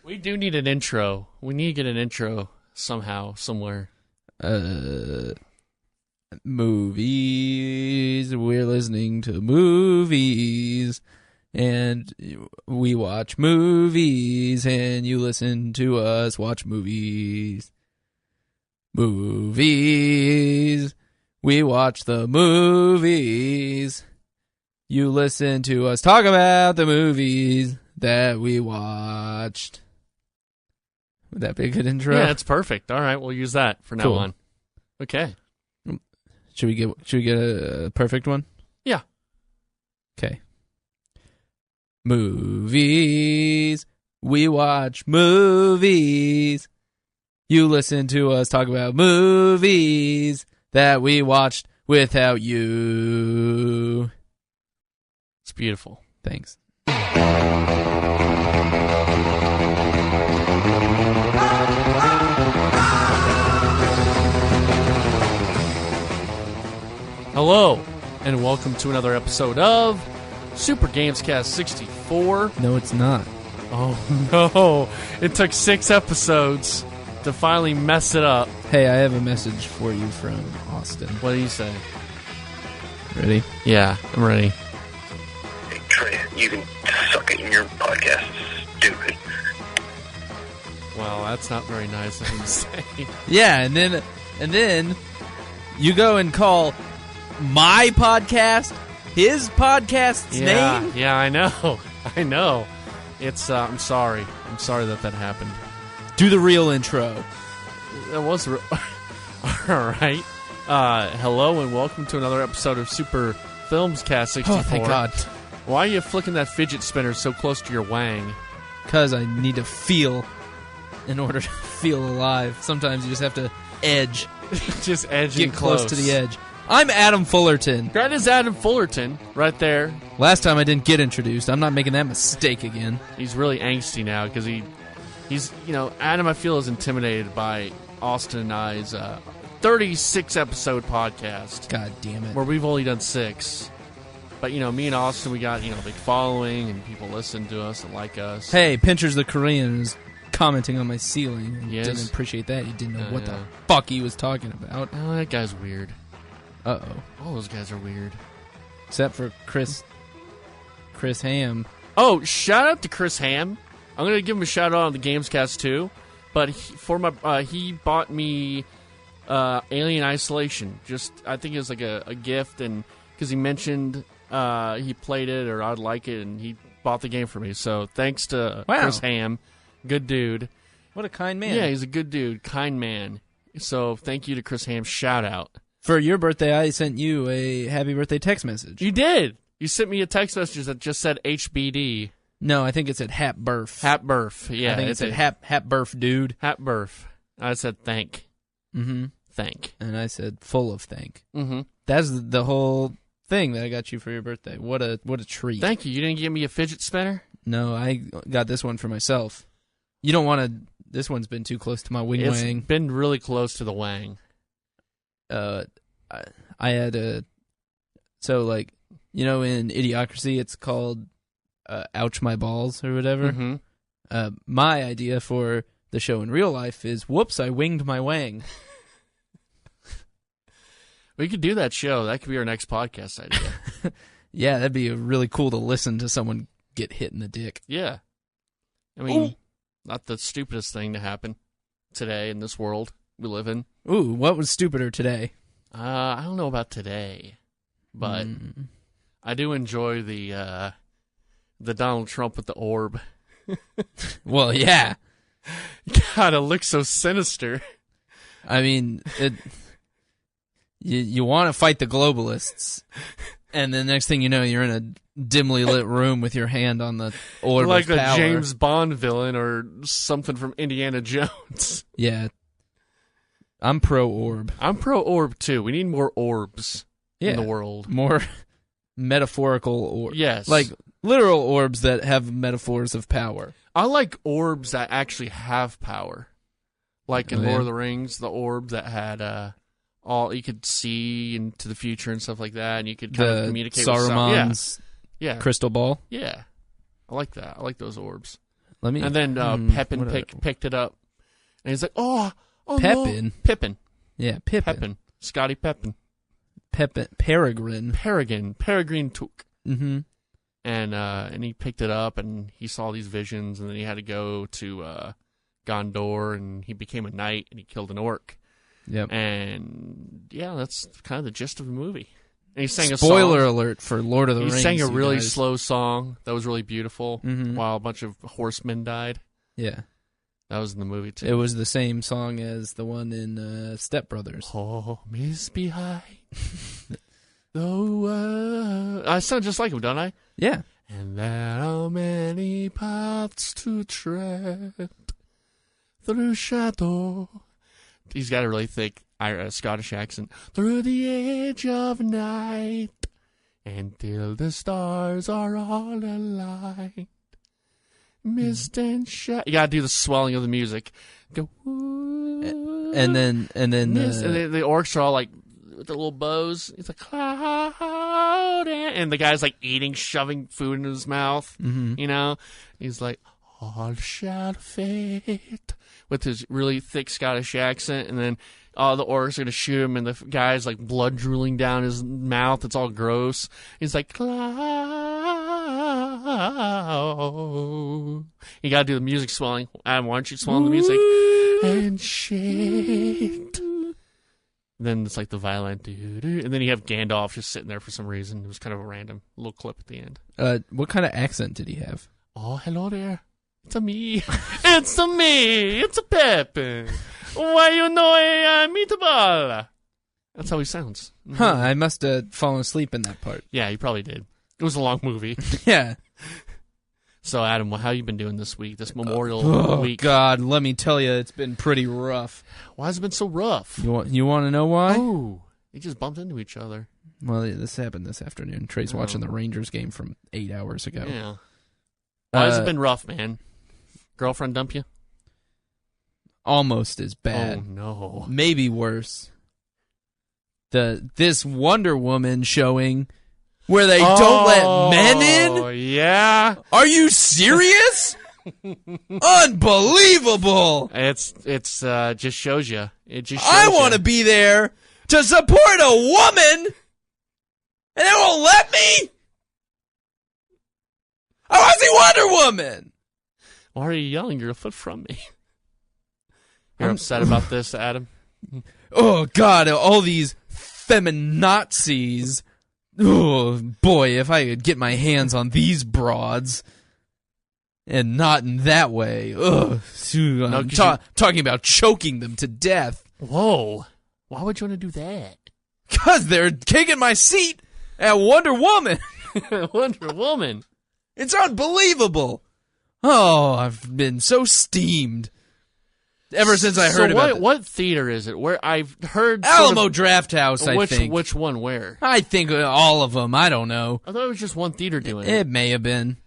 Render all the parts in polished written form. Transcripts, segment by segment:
We do need an intro. We need to get an intro somehow, somewhere. Movies. We're listening to movies. And we watch movies. And you listen to us watch movies. Movies. We watch the movies. You listen to us talk about the movies that we watched. Would that be a good intro? Yeah, it's perfect. All right, we'll use that from now on. Okay. Should we get a perfect one? Yeah. Okay. Movies. We watch movies. You listen to us talk about movies that we watched without you. It's beautiful. Thanks. Hello, and welcome to another episode of Super FilmsCast 64. No, it's not. Oh, no. It took 6 episodes to finally mess it up. Hey, I have a message for you from Austin. What do you say? Ready? Yeah, I'm ready. Hey, Trey, you can suck it in your podcast. Stupid. Well, that's not very nice of him to say. Yeah, and then you go and call my podcast his podcast's name? Yeah, I know. I know. It's, I'm sorry. I'm sorry that happened. Do the real intro. That was... All right. Hello and welcome to another episode of Super FilmsCast 64. Oh, thank God. Why are you flicking that fidget spinner so close to your wang? Because I need to feel in order to feel alive. Sometimes you just have to edge. Just edging Get close to the edge. I'm Adam Fullerton. That is Adam Fullerton right there. Last time I didn't get introduced. I'm not making that mistake again. He's really angsty now because he's, you know, Adam, I feel, is intimidated by Austin and I's 36-episode podcast. God damn it. Where we've only done 6. But, you know, me and Austin, we got, you know, a big following and people listen to us and like us. Hey, Pinchers the Korean is commenting on my ceiling. And Yes. didn't appreciate that. He didn't know what the fuck he was talking about. Oh, that guy's weird. Uh-oh. All those guys are weird. Except for Chris Ham. Oh, shout out to Chris Ham. I'm going to give him a shout out on the Gamescast too. But he bought me Alien Isolation. Just, I think it was like a gift, and because he mentioned he played it or I'd like it, and he bought the game for me. So thanks to Chris Ham. Good dude. What a kind man. Yeah, he's a good dude. Kind man. So thank you to Chris Ham. Shout out. For your birthday, I sent you a happy birthday text message. You did. You sent me a text message that just said HBD. No, I think it said Hap Burf. Hap Burf. Yeah, I think it said Hap Burf, dude. Hap Burf. I said thank. Mm-hmm. Thank. And I said full of thank. Mm-hmm. That's the whole thing that I got you for your birthday. What a treat. Thank you. You didn't give me a fidget spinner? No, I got this one for myself. You don't want to... This one's been too close to my wing wang. It's been really close to the wang. I had a... So, like, you know, in Idiocracy, it's called Ouch My Balls or whatever. Mm-hmm. My idea for the show in real life is, whoops, I winged my wang. We could do that show. That could be our next podcast idea. Yeah, that'd be really cool to listen to someone get hit in the dick. Yeah. I mean, not the stupidest thing to happen today in this world we live in. Ooh, what was stupider today? I don't know about today, but I do enjoy the Donald Trump with the orb. Well, yeah. God, it looks so sinister. I mean, you want to fight the globalists, and the next thing you know, you're in a dimly lit room with your hand on the orb like of power. a James Bond villain or something from Indiana Jones. Yeah. I'm pro-orb. I'm pro-orb, too. We need more orbs in the world. More metaphorical orbs. Yes. Like literal orbs that have metaphors of power. I like orbs that actually have power. Like in Lord of the Rings, the orb that had all you could see into the future and stuff like that, and you could kind of communicate with Saruman's yeah. crystal ball. Yeah. I like that. I like those orbs. Let me. And then Pepin picked it up, and he's like, "Oh, Pepin, no. Pippin, yeah, Pippin, Pepin, Scotty Pepin, Peregrine Took." Mm-hmm. And he picked it up, and he saw these visions, and then he had to go to Gondor, and he became a knight, and he killed an orc. Yep. And yeah, that's kind of the gist of the movie. And he sang Spoiler alert for Lord of the Rings. He sang a really slow song that was really beautiful, Mm-hmm. while a bunch of horsemen died. Yeah. That was in the movie too. It was the same song as the one in Step Brothers. Home is behind. Though I sound just like him, don't I? Yeah. And there are many paths to tread through shadow. He's got a really thick Scottish accent. Through the edge of night, until the stars are all aligned. Mist and shadow. You gotta do the swelling of the music. Go. Ooh, And then mist. And the orcs are all like with the little bows. It's like cloud, and the guy's like eating, shoving food in his mouth. Mm-hmm. You know, he's like, all shall fade, with his really thick Scottish accent, and then all the orcs are gonna shoot him, and the guy's like blood drooling down his mouth. It's all gross. He's like, cloud. You gotta do the music swelling. Adam, why don't you swell the music? And shade. Then it's like the violin, and then you have Gandalf just sitting there for some reason. It was kind of a random little clip at the end. what kind of accent did he have? Oh, hello there. It's a me. It's a me. It's a Pepin. Why you know a meatball? That's how he sounds. Huh, I must have fallen asleep in that part. Yeah, you probably did. It was a long movie. Yeah. So, Adam, how you been doing this week, this Memorial week? Oh, God, let me tell you, it's been pretty rough. Why has it been so rough? You want to know why? Oh, they just bumped into each other. Well, this happened this afternoon. Trey's watching the Rangers game from 8 hours ago. Yeah. Why has it been rough, man? Girlfriend dump you? Almost as bad. Oh, no. Maybe worse. This Wonder Woman showing where they don't let men in? Oh, yeah. Are you serious? Unbelievable. It's just shows you. It just shows I want to be there to support a woman, and they won't let me? I want to see Wonder Woman. Why are you yelling? You're a foot from me. You're upset about this, Adam? Oh, God, all these feminazis. Oh, boy, if I could get my hands on these broads. And not in that way. Ugh. I'm talking about choking them to death. Whoa. Why would you want to do that? Because they're taking my seat at Wonder Woman. Wonder Woman. It's unbelievable. Oh, I've been so steamed ever since I heard about it. What theater is it? Where I've heard Alamo Draft House, I think. Which one where? I think all of them. I don't know. I thought it was just one theater doing it. It may have been.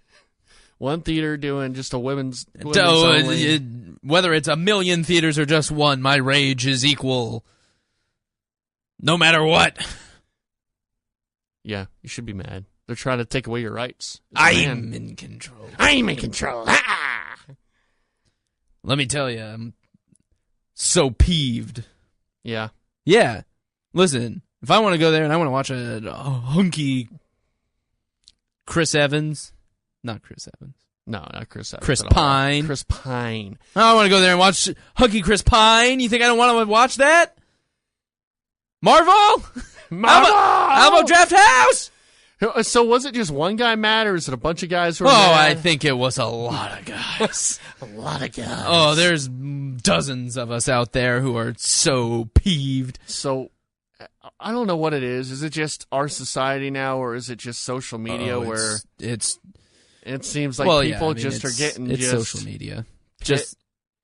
One theater doing just a women's only. Whether it's a million theaters or just one, my rage is equal. No matter what. Yeah, you should be mad. They're trying to take away your rights. I'm in control. I'm in control. Let me tell you, I'm so peeved. Yeah. Yeah. Listen, if I want to go there and I want to watch a hunky Chris Evans, not Chris Evans. No, not Chris Evans. Chris Pine. Chris Pine. I want to go there and watch hunky Chris Pine. You think I don't want to watch that? Marvel? Alamo Draft House? So was it just one guy mad, or is it a bunch of guys who were mad? I think it was a lot of guys. A lot of guys. Oh, there's dozens of us out there who are so peeved. So, I don't know what it is. Is it just our society now, or is it just social media where it seems like people are getting it's social media.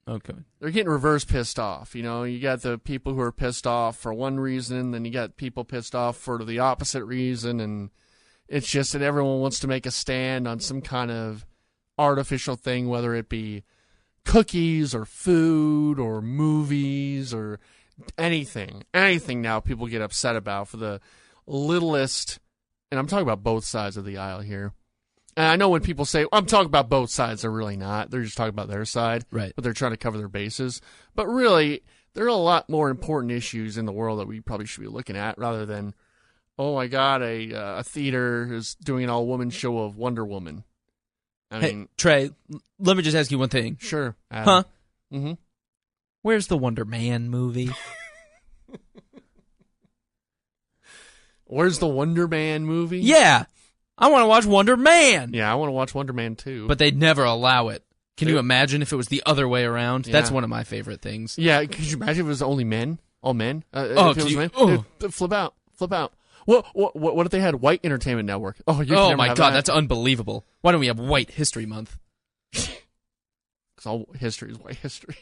Okay. They're getting reverse pissed off. You know, you got the people who are pissed off for one reason, then you got people pissed off for the opposite reason, and it's just that everyone wants to make a stand on some kind of artificial thing, whether it be cookies or food or movies or anything. Anything now people get upset about for the littlest, and I'm talking about both sides of the aisle here. And I know when people say, I'm talking about both sides, they're really not. They're just talking about their side. Right. But they're trying to cover their bases. But really, there are a lot more important issues in the world that we probably should be looking at rather than, oh my God, a theater is doing an all-woman show of Wonder Woman. I mean, Trey, let me just ask you one thing. Sure. Adam. Huh? Mm-hmm. Where's the Wonder Man movie? Where's the Wonder Man movie? Yeah. I want to watch Wonder Man. Yeah, I want to watch Wonder Man too. But they'd never allow it. Can you imagine if it was the other way around? Yeah. That's one of my favorite things. Yeah, could you imagine if it was only men? All men? Oh, if it was men? oh. Flip out. What if they had White Entertainment Network? Oh, my God, that's unbelievable. Why don't we have White History Month? Because all history is white history.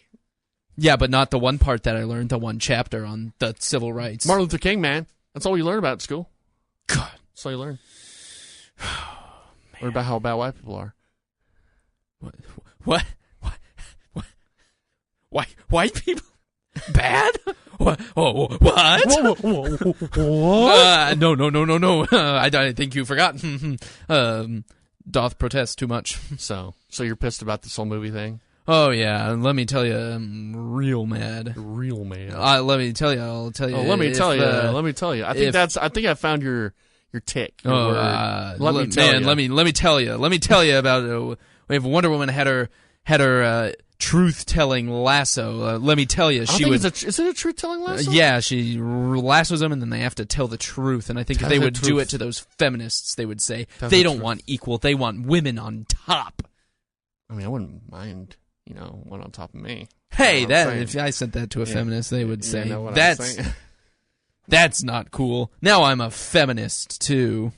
Yeah, but not the one part that I learned, the one chapter on the civil rights. Martin Luther King, man. That's all you learn about at school. God. That's all you learn. Or about how bad white people are. What? White people? Bad? What? Oh, what? What? No. I think you've forgotten. Doth protest too much. So you're pissed about this whole movie thing? Oh, yeah. Let me tell you, I'm real mad. Real man. Let me tell you. I'll tell you. Oh, let me tell you. I think I found your tick. Your word. Let me tell you about if Wonder Woman had her truth-telling lasso. Let me tell you, she would. Is it a truth-telling lasso? Yeah, she lassos them, and then they have to tell the truth. And I think if they would do it to those feminists, they would say they don't want equal; they want women on top. I mean, I wouldn't mind, one on top of me. Hey, if I sent that to a feminist, they would say that's not cool. Now I'm a feminist too.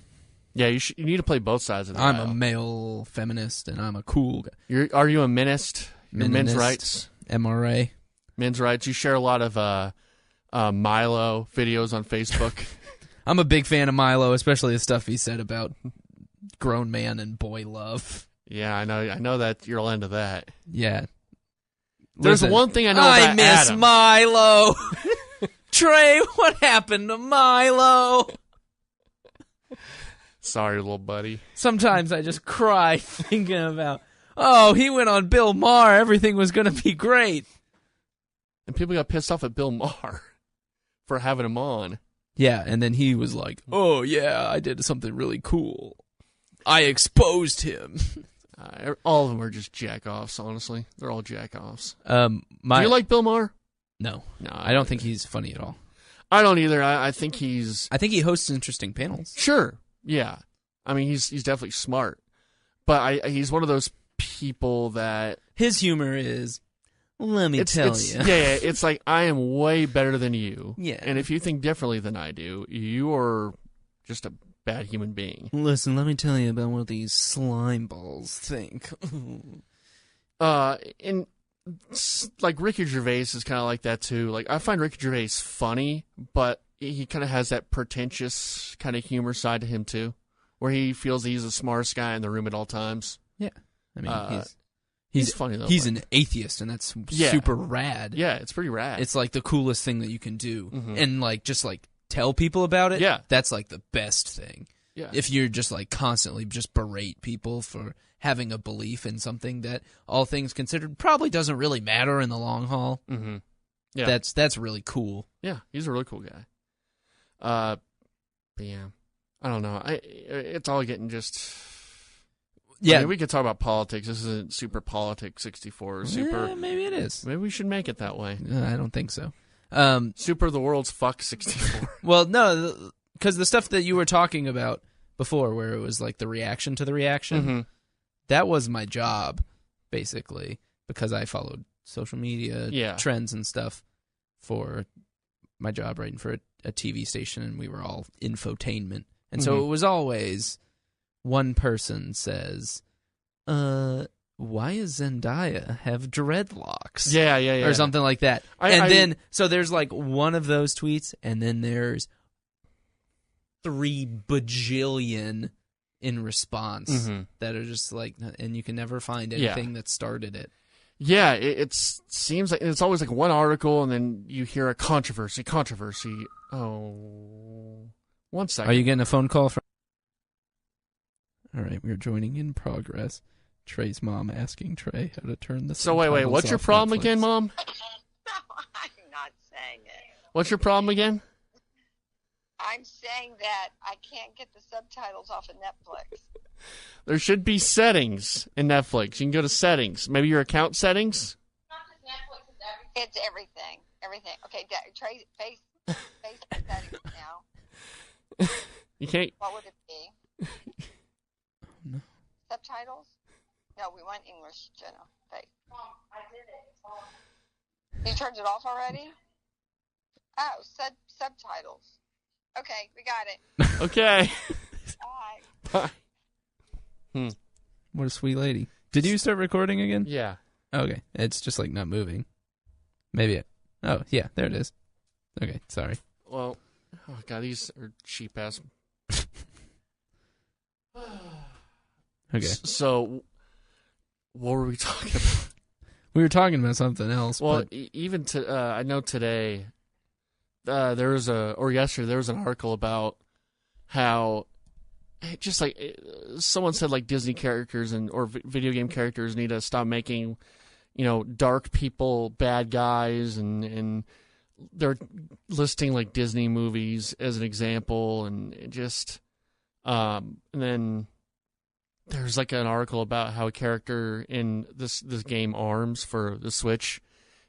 Yeah, you need to play both sides of the I'm aisle. a male feminist, and I'm a cool guy. Are you a menist? Men's rights? MRA. Men's rights. You share a lot of Milo videos on Facebook. I'm a big fan of Milo, especially the stuff he said about grown man and boy love. Yeah, I know that you're all into that. Yeah. There's one thing I know about I miss Adam. Milo. Trey, what happened to Milo? Sorry, little buddy. Sometimes I just cry thinking about, he went on Bill Maher. Everything was going to be great. And people got pissed off at Bill Maher for having him on. Yeah, and then he was like, oh, yeah, I did something really cool. I exposed him. All of them are just jack-offs, honestly. They're all jack-offs. Do you like Bill Maher? No, I don't think he's funny at all. I don't either. I think he hosts interesting panels. Sure, yeah. I mean, he's definitely smart. But he's one of those people that... His humor is, let me tell you. Yeah, it's like, I am way better than you. Yeah. And if you think differently than I do, you are just a bad human being. Listen, let me tell you about what these slime balls think. And like Ricky Gervais is kind of like that too. Like I find Ricky Gervais funny, but he kind of has that pretentious kind of humor side to him too, where he feels he's the smartest guy in the room at all times. Yeah, I mean he's funny though. He's an atheist, and that's super rad. Yeah, it's pretty rad. It's like the coolest thing that you can do, and just tell people about it. Yeah, that's like the best thing. Yeah, if you're just constantly just berate people for having a belief in something that, all things considered, probably doesn't really matter in the long haul. Mm-hmm. Yeah, that's really cool. Yeah, he's a really cool guy. But yeah, I don't know. It's all getting just. Yeah, I mean, we could talk about politics. This isn't Super Politics 64. Super. Maybe it is. Maybe we should make it that way. I don't think so. Super the World's Fuck 64. Well, no, because the stuff that you were talking about before, where it was like the reaction to the reaction, that was my job, basically, because I followed social media trends and stuff for my job writing for a TV station, and we were all infotainment. And so it was always one person says, why does Zendaya have dreadlocks? Yeah. Or something like that. Then, so there's one of those tweets, and then there's 3 bajillion in response that are just and you can never find anything that started it. Yeah, it seems like it's always one article, and then you hear a controversy. Oh, 1 second. Are you getting a phone call from? All right, we're joining in progress. Trey's mom asking Trey how to turn the. So wait, what's your problem again, Mom? No, I'm not saying it. What's your problem again? I'm saying that I can't get the subtitles off of Netflix. There should be settings in Netflix. You can go to settings. Maybe your account settings? It's everything. Everything. Okay, Trey, face settings now. You can't. What would it be? No. Subtitles? No, we want English, Jenna. Face. Mom, I did it. You turned it off already? Oh, subtitles. Okay, we got it. Okay. Bye. Bye. What a sweet lady. Did you start recording again? Yeah. Okay, it's just like not moving. Maybe it. Oh, yeah, there it is. Okay, sorry. Well, oh God, these are cheap ass. Okay. So, what were we talking about? We were talking about something else. Well, but... even I know today, yesterday there was an article about how, just like someone said, like Disney characters or video game characters need to stop making, dark people bad guys, and they're listing like Disney movies as an example, and and then there's like an article about how a character in this game ARMS for the Switch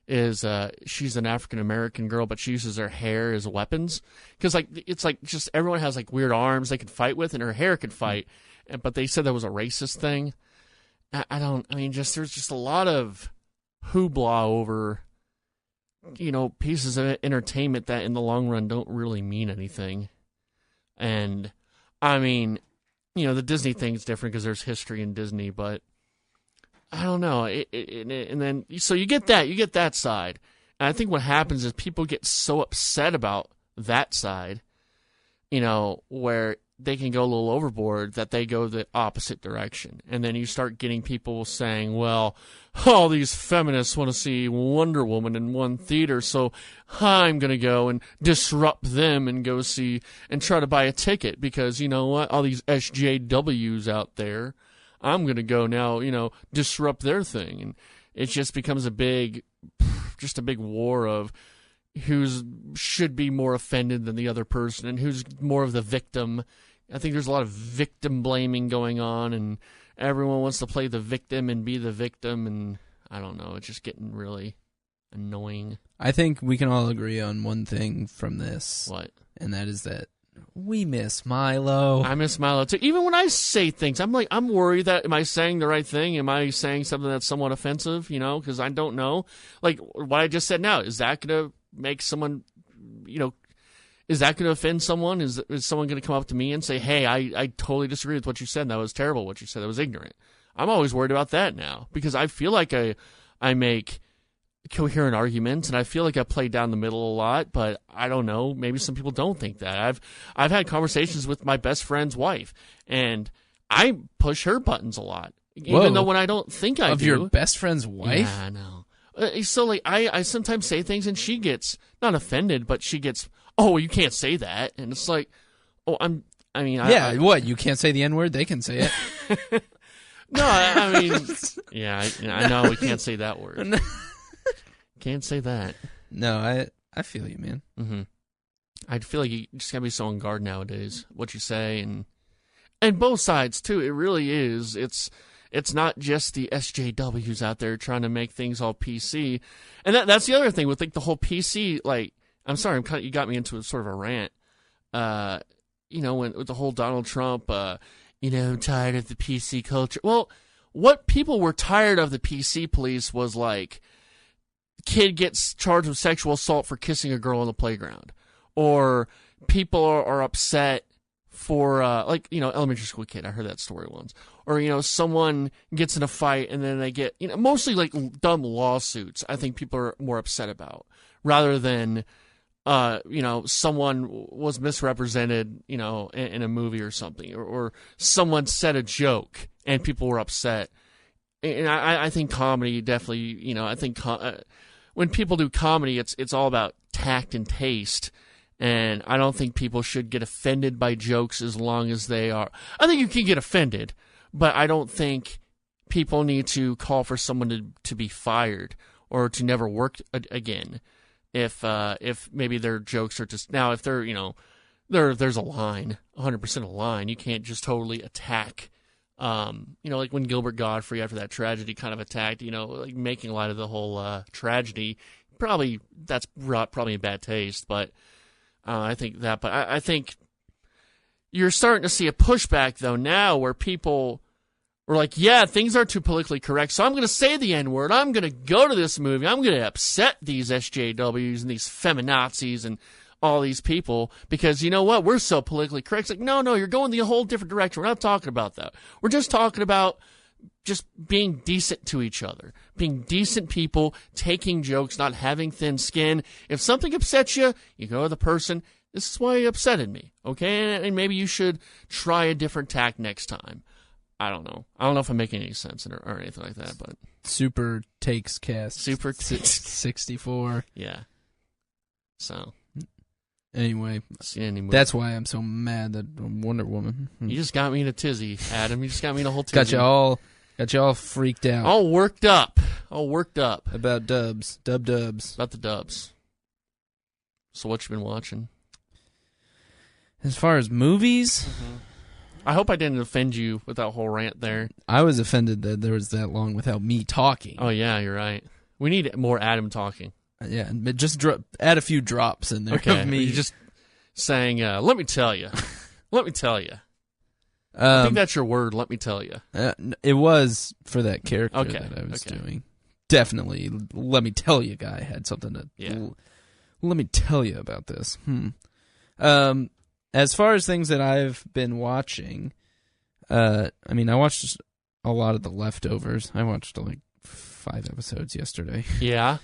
is she's an African American girl, but she uses her hair as weapons because it's just everyone has like weird arms they can fight with, and her hair can fight. But they said that was a racist thing. There's just a lot of hoopla over pieces of entertainment that in the long run don't really mean anything. And the Disney thing's different because there's history in Disney, but I don't know. And then, so you get that side. And I think what happens is people get so upset about that side, where they can go a little overboard that they go the opposite direction. And then you start getting people saying, well, all these feminists want to see Wonder Woman in one theater, so I'm going to go and disrupt them and go see and try to buy a ticket because, you know what, all these SJWs out there, I'm going to go now, disrupt their thing. And it just becomes a big war of who's should be more offended than the other person and who's more of the victim. I think there's a lot of victim blaming going on, and everyone wants to play the victim and be the victim, and I don't know, it's just getting really annoying. I think we can all agree on one thing from this. What? And that is that we miss Milo. I miss Milo too. Even when I say things, I'm worried that am I saying the right thing? Am I saying something that's somewhat offensive? Because I don't know. Like what I just said now, is that going to make someone, is that going to offend someone? Is someone going to come up to me and say, hey, I totally disagree with what you said. That was terrible. What you said, that was ignorant. I'm always worried about that now because I feel like I make coherent arguments and I feel like I play down the middle a lot, but I don't know. Maybe some people don't think that. I've had conversations with my best friend's wife and I push her buttons a lot. Whoa. Even though when I don't think I do. Of your best friend's wife? Yeah, I know. So like I sometimes say things and she gets not offended, but she gets, oh, you can't say that, and it's like, oh, what? You can't say the N-word? They can say it. No, I know we can't say that word. Can't say that. No, I feel you, man. Mm-hmm. I feel like you just gotta be so on guard nowadays. What you say and both sides too. It really is. It's not just the SJWs out there trying to make things all PC. And that's the other thing with like the whole PC, like, I'm sorry, you got me into a sort of a rant. When with the whole Donald Trump, tired of the PC culture. Well, what people were tired of the PC police was like, kid gets charged with sexual assault for kissing a girl on the playground. Or people are upset for, elementary school kid. I heard that story once. Or, someone gets in a fight and then they get, mostly like dumb lawsuits, I think people are more upset about. Rather than, someone was misrepresented, in a movie or something. Or someone said a joke and people were upset. And I think comedy definitely, when people do comedy, it's all about tact and taste. And I don't think people should get offended by jokes as long as they are. I think you can get offended, but I don't think people need to call for someone to be fired or to never work again. If maybe their jokes are just now, if they're there's a line, 100% a line. You can't just totally attack. Like when Gilbert Gottfried after that tragedy kind of attacked, like making light of the whole tragedy. Probably that's probably in bad taste, but I think that. But I think you're starting to see a pushback though now, where people were like, "Yeah, things aren't too politically correct, so I'm going to say the N-word. I'm going to go to this movie. I'm going to upset these SJWs and these feminazis and all these people because you know what? We're so politically correct." It's like, no, you're going the whole different direction. We're not talking about that. We're just talking about just being decent to each other, being decent people, taking jokes, not having thin skin. If something upsets you, you go to the person, "This is why you upsetted me," okay? And maybe you should try a different tack next time. I don't know. I don't know if I'm making any sense or anything like that, but Super Takes Cast. Super Takes 64. Yeah. So anyway, movie. That's why I'm so mad that Wonder Woman. You just got me in a tizzy, Adam. You just got me in a whole tizzy. Got you all freaked out. All worked up. About dubs. Dubs. About the dubs. So what you been watching? As far as movies, I hope I didn't offend you with that whole rant there. I was offended that there was that long without me talking. Oh yeah, you're right. We need more Adam talking. Yeah, but just add a few drops in there of me. You're just saying, let me tell you. Let me tell you. I think that's your word, let me tell you. It was for that character Okay, that I was okay. doing. Definitely, let me tell you guy had something to... Yeah. Let me tell you about this. As far as things that I've been watching, I watched a lot of The Leftovers. I watched like 5 episodes yesterday. Yeah.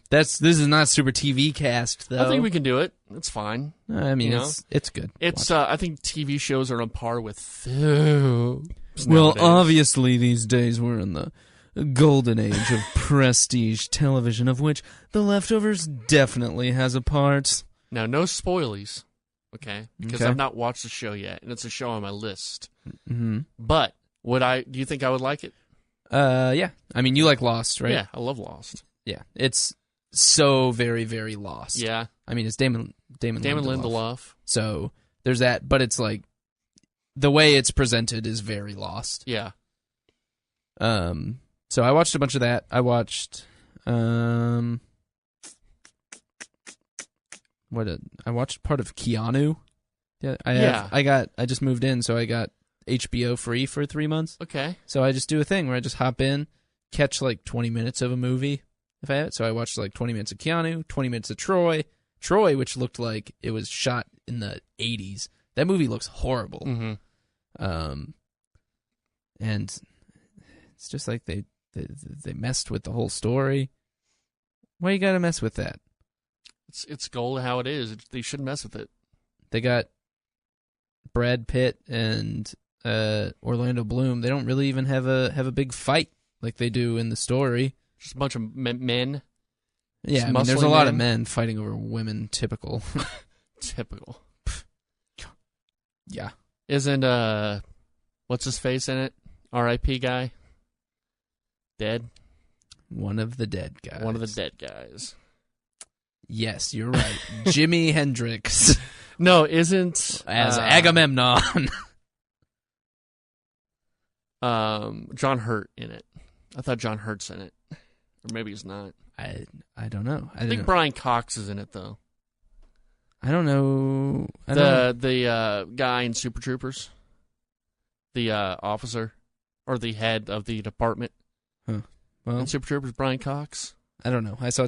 This is not super TV cast though. I think we can do it. It's fine. I mean, it's good. It's I think TV shows are on par with films well, nowadays. obviously these days we're in the golden age of prestige television, of which The Leftovers definitely has a part. Now, no spoilies, okay? Because Okay. I've not watched the show yet, and it's a show on my list. Mm-hmm. But do you think I would like it? Yeah. I mean, you like Lost, right? Yeah, I love Lost. Yeah. It's so very, very Lost. Yeah. I mean, it's Damon Lindelof. So there's that, but it's like the way it's presented is very Lost. Yeah. So I watched a bunch of that. I watched I watched part of Keanu. Yeah, I just moved in, so I got HBO free for 3 months. Okay. So I just do a thing where I just hop in, catch like 20 minutes of a movie if I have it. So I watched like 20 minutes of Keanu, 20 minutes of Troy, which looked like it was shot in the 80s. That movie looks horrible. Mm-hmm. And it's just like they messed with the whole story. Why you gotta mess with that? It's gold how it is. They shouldn't mess with it. They got Brad Pitt and Orlando Bloom. They don't really even have a big fight like they do in the story. Just a bunch of men. Yeah, I mean, there's a lot of men fighting over women. Typical. Typical. Yeah. Isn't what's his face in it? R.I.P. guy. Dead. One of the dead guys. One of the dead guys. Yes, you're right. Jimi Hendrix. No, isn't as Agamemnon. John Hurt in it. I thought John Hurt's in it. Or maybe he's not. I don't know. I think Brian Cox is in it though. I don't know. The guy in Super Troopers. The officer or the head of the department. Huh. Well, in Super Troopers, Brian Cox. I don't know. I saw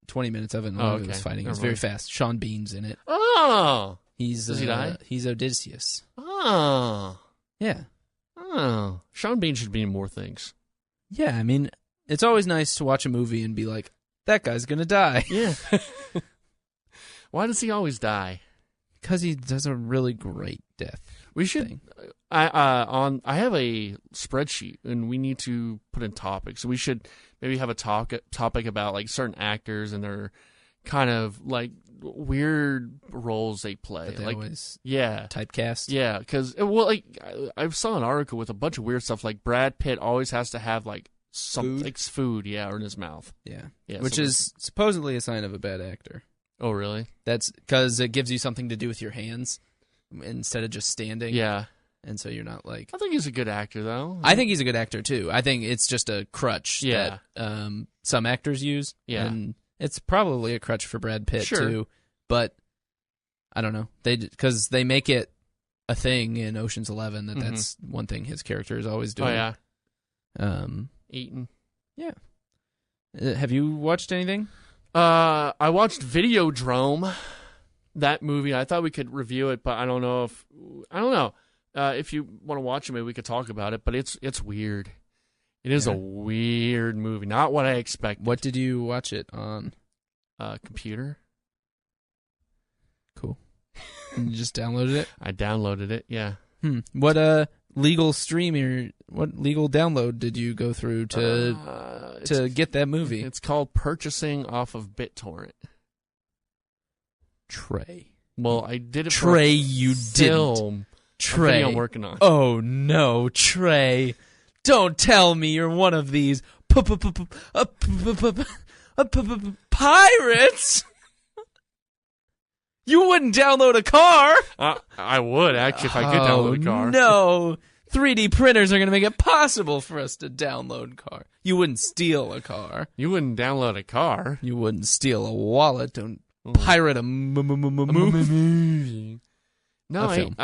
20 minutes of it and all of it was fighting. It was very fast. Sean Bean's in it. Oh! Does he die? He's Odysseus. Oh. Yeah. Oh. Sean Bean should be in more things. Yeah, I mean, it's always nice to watch a movie and be like, that guy's gonna die. Yeah. Why does he always die? Because he does a really great death. We should. I have a spreadsheet, and we need to put in topics. So we should maybe have a topic about like certain actors and their kind of like weird roles they play. But they like always yeah, typecast. yeah, because well, like I saw an article with a bunch of weird stuff. Like Brad Pitt always has to have like something like food, yeah, or in his mouth. Yeah, Yeah, which is supposedly a sign of a bad actor. Oh, really? That's because it gives you something to do with your hands instead of just standing. Yeah. And so you're not like... I think he's a good actor, though. I think he's a good actor, too. I think it's just a crutch Yeah. that some actors use. Yeah. And it's probably a crutch for Brad Pitt, Sure. too. But, I don't know. Because they make it a thing in Ocean's 11 that that's one thing his character is always doing. Oh, yeah. Um, Eating. Yeah. Have you watched anything? I watched Videodrome, that movie. I thought we could review it, but I don't know. If you want to watch it, maybe we could talk about it. But it's weird. It is a weird movie. Not what I expected. What did you watch it on? Computer. Cool. And you just downloaded it? I downloaded it. Yeah. What legal download did you go through to get that movie? It's called Purchasing off of BitTorrent. Trey. Well, I did it Trey, you didn't. Trey. I'm working on. Oh no, Trey. Don't tell me you're one of these pirates. You wouldn't download a car. I would, actually, if I could download a car. No. 3D printers are going to make it possible for us to download car. You wouldn't steal a car. You wouldn't download a car. You wouldn't steal a wallet. Don't pirate a movie. No, film.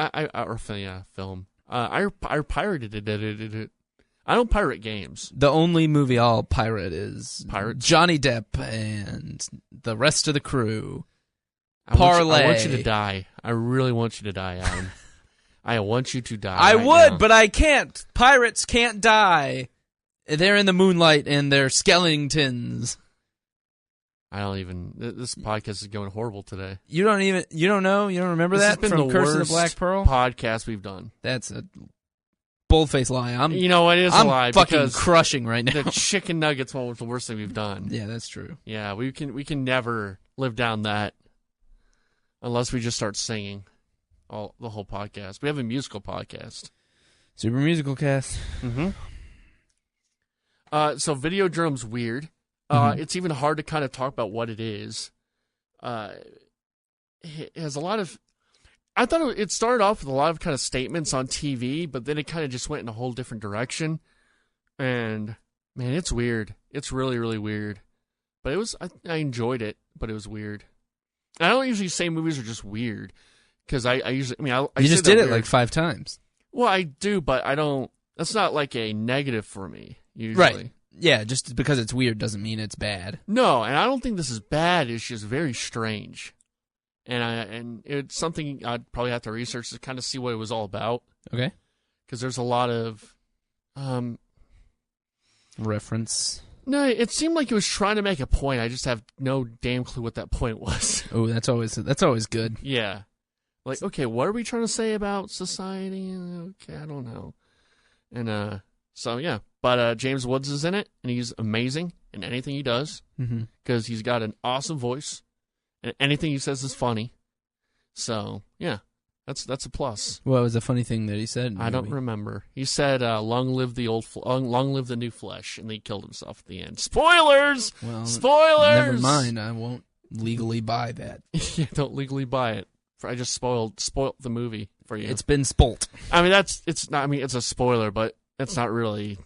Film. I pirated it. I don't pirate games. The only movie I'll pirate is Pirates? Johnny Depp and the rest of the crew. I Parlay. want you to die. I really want you to die, Adam. I want you to die. I right would, now. but I can't. Pirates can't die. They're in the moonlight and they're skeletons. I don't even. This podcast is going horrible today. You don't know? You don't remember This that has been from the Curse of the worst Black Pearl? podcast we've done. That's a bold-faced lie. You know, it is a lie. I'm fucking because crushing right now. the chicken nuggets one was the worst thing we've done. Yeah, that's true. Yeah, we can never live down that unless we just start singing the whole podcast. We have a musical podcast. Super musical cast. Mm-hmm. So Videodrome's weird. It's even hard to kind of talk about what it is. It has a lot of... I thought it started off with a lot of kind of statements on TV, but then it kind of just went in a whole different direction. And, man, it's weird. It's really, really weird. But it was... I enjoyed it, but it was weird. I don't usually say movies are just weird, because I usually... I mean, I you say just they're did it weird. like 5 times. Well, I do, but I don't... That's not like a negative for me, usually. Right. Yeah, just because it's weird doesn't mean it's bad. No, and I don't think this is bad. It's just very strange. And it's something I'd probably have to research to kind of see what it was all about. Okay. Because there's a lot of... reference. No, it seemed like it was trying to make a point. I just have no damn clue what that point was. Oh, that's always good. Yeah. Like, okay, what are we trying to say about society? Okay, I don't know. And, so, yeah. But James Woods is in it, and he's amazing in anything he does. Because he's got an awesome voice, and anything he says is funny. So, yeah, that's a plus. What was the funny thing that he said? I don't remember. He said, long live the new flesh, and then he killed himself at the end. Spoilers! Well, Spoilers! Never mind, I won't legally buy that. Yeah, don't legally buy it. I just spoiled the movie for you. It's been spoilt. I mean, it's a spoiler, but it's not really...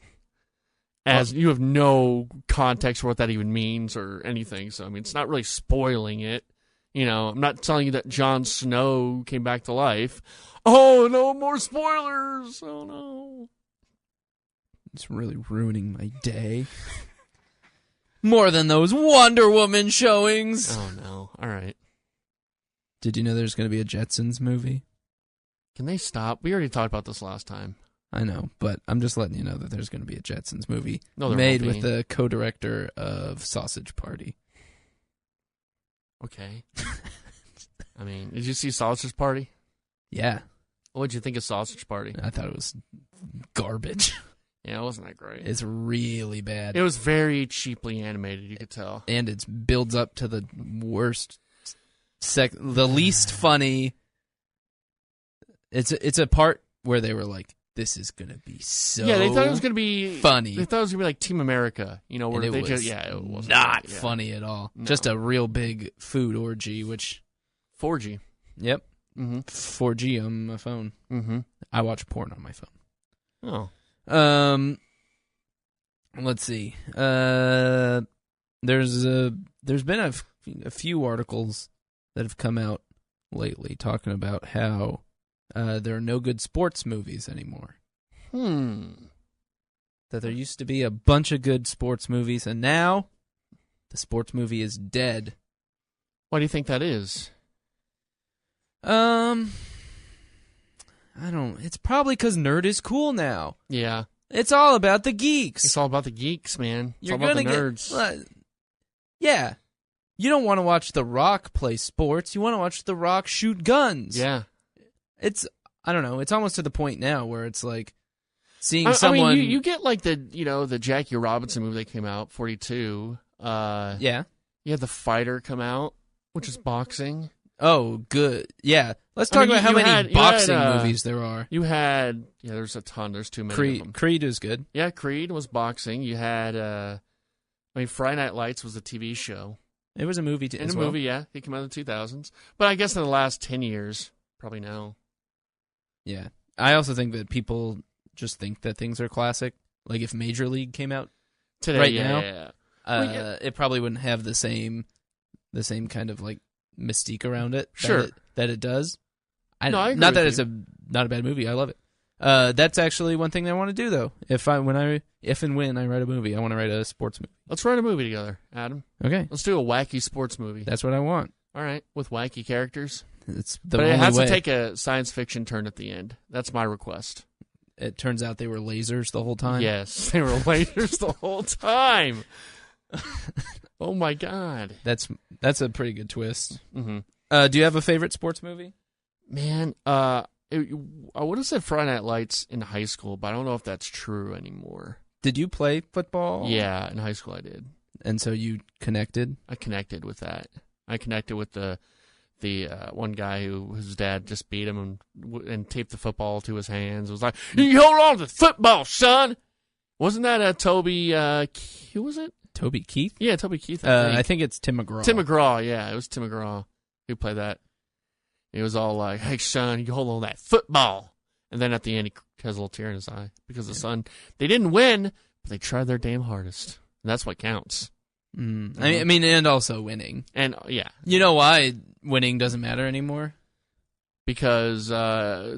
As you have no context for what that even means or anything, so I mean, it's not really spoiling it. You know, I'm not telling you that Jon Snow came back to life. Oh, no more spoilers! Oh, no. It's really ruining my day. More than those Wonder Woman showings! Oh, no. All right. Did you know there's going to be a Jetsons movie? Can they stop? We already talked about this last time. I know, but I'm just letting you know that there's going to be a Jetsons movie won't made be. with the co-director of Sausage Party. Okay. I mean, did you see Sausage Party? Yeah. What did you think of Sausage Party? I thought it was garbage. Yeah, it wasn't that great. It's really bad. It was very cheaply animated, you could tell. And it builds up to the worst, the least funny. It's a part where they were like, "This is gonna be so." Yeah, they thought it was gonna be funny. They thought it was gonna be like Team America, where and they was just it wasn't not yeah. funny at all. No. Just a real big food orgy, which 4G. Yep. Mm-hmm. 4G on my phone. Mm-hmm. I watch porn on my phone. Oh. Let's see. There's been a few articles that have come out lately talking about how there are no good sports movies anymore. That there used to be a bunch of good sports movies, and now the sports movie is dead. Why do you think that is? I don't. It's probably because nerd is cool now. Yeah. It's all about the geeks. It's all about the geeks, man. It's You're all about the gonna nerds. Yeah. You don't want to watch The Rock play sports. You want to watch The Rock shoot guns. Yeah. I don't know. It's almost to the point now where it's like seeing someone. I mean, you get like the Jackie Robinson movie that came out, 42. Yeah. You had The Fighter come out, which is boxing. Oh, good. Yeah. Let's talk about how many boxing movies there are. You had, there's a ton. There's too many of them. Creed is good. Yeah, Creed was boxing. You had, Friday Night Lights was a TV show. It was a movie too. Movie, yeah. It came out in the 2000s. But I guess in the last 10 years, probably now. Yeah. I also think that people just think that things are classic. Like if Major League came out today, now, it probably wouldn't have the same kind of like mystique around it. Sure. That it does. I agree not that with it's not a bad movie. I love it. That's actually one thing that I want to do though. If and when I write a movie, I want to write a sports movie. Let's write a movie together, Adam. Okay. Let's do a wacky sports movie. That's what I want. All right, with wacky characters. It's the but only it has way. to take a science fiction turn at the end. That's my request. It turns out they were lasers the whole time. Yes, they were lasers the whole time. Oh my god. That's a pretty good twist. Mm-hmm. Do you have a favorite sports movie? Man, I would have said Friday Night Lights in high school, but I don't know if that's true anymore. Did you play football? Yeah, in high school I did. And so you connected? I connected with that. I connected with the one guy whose dad just beat him and taped the football to his hands. It was like, you hold on to the football, son. Wasn't that Toby? Who was it? Toby Keith? Yeah, Toby Keith. I think it's Tim McGraw. Tim McGraw. Yeah, it was Tim McGraw who played that. It was all like, "Hey, son, you hold on to that football." And then at the end, he has a little tear in his eye because the son. They didn't win, but they tried their damn hardest, and that's what counts. Mm. I mean, and also winning. And yeah, you know why winning doesn't matter anymore? Because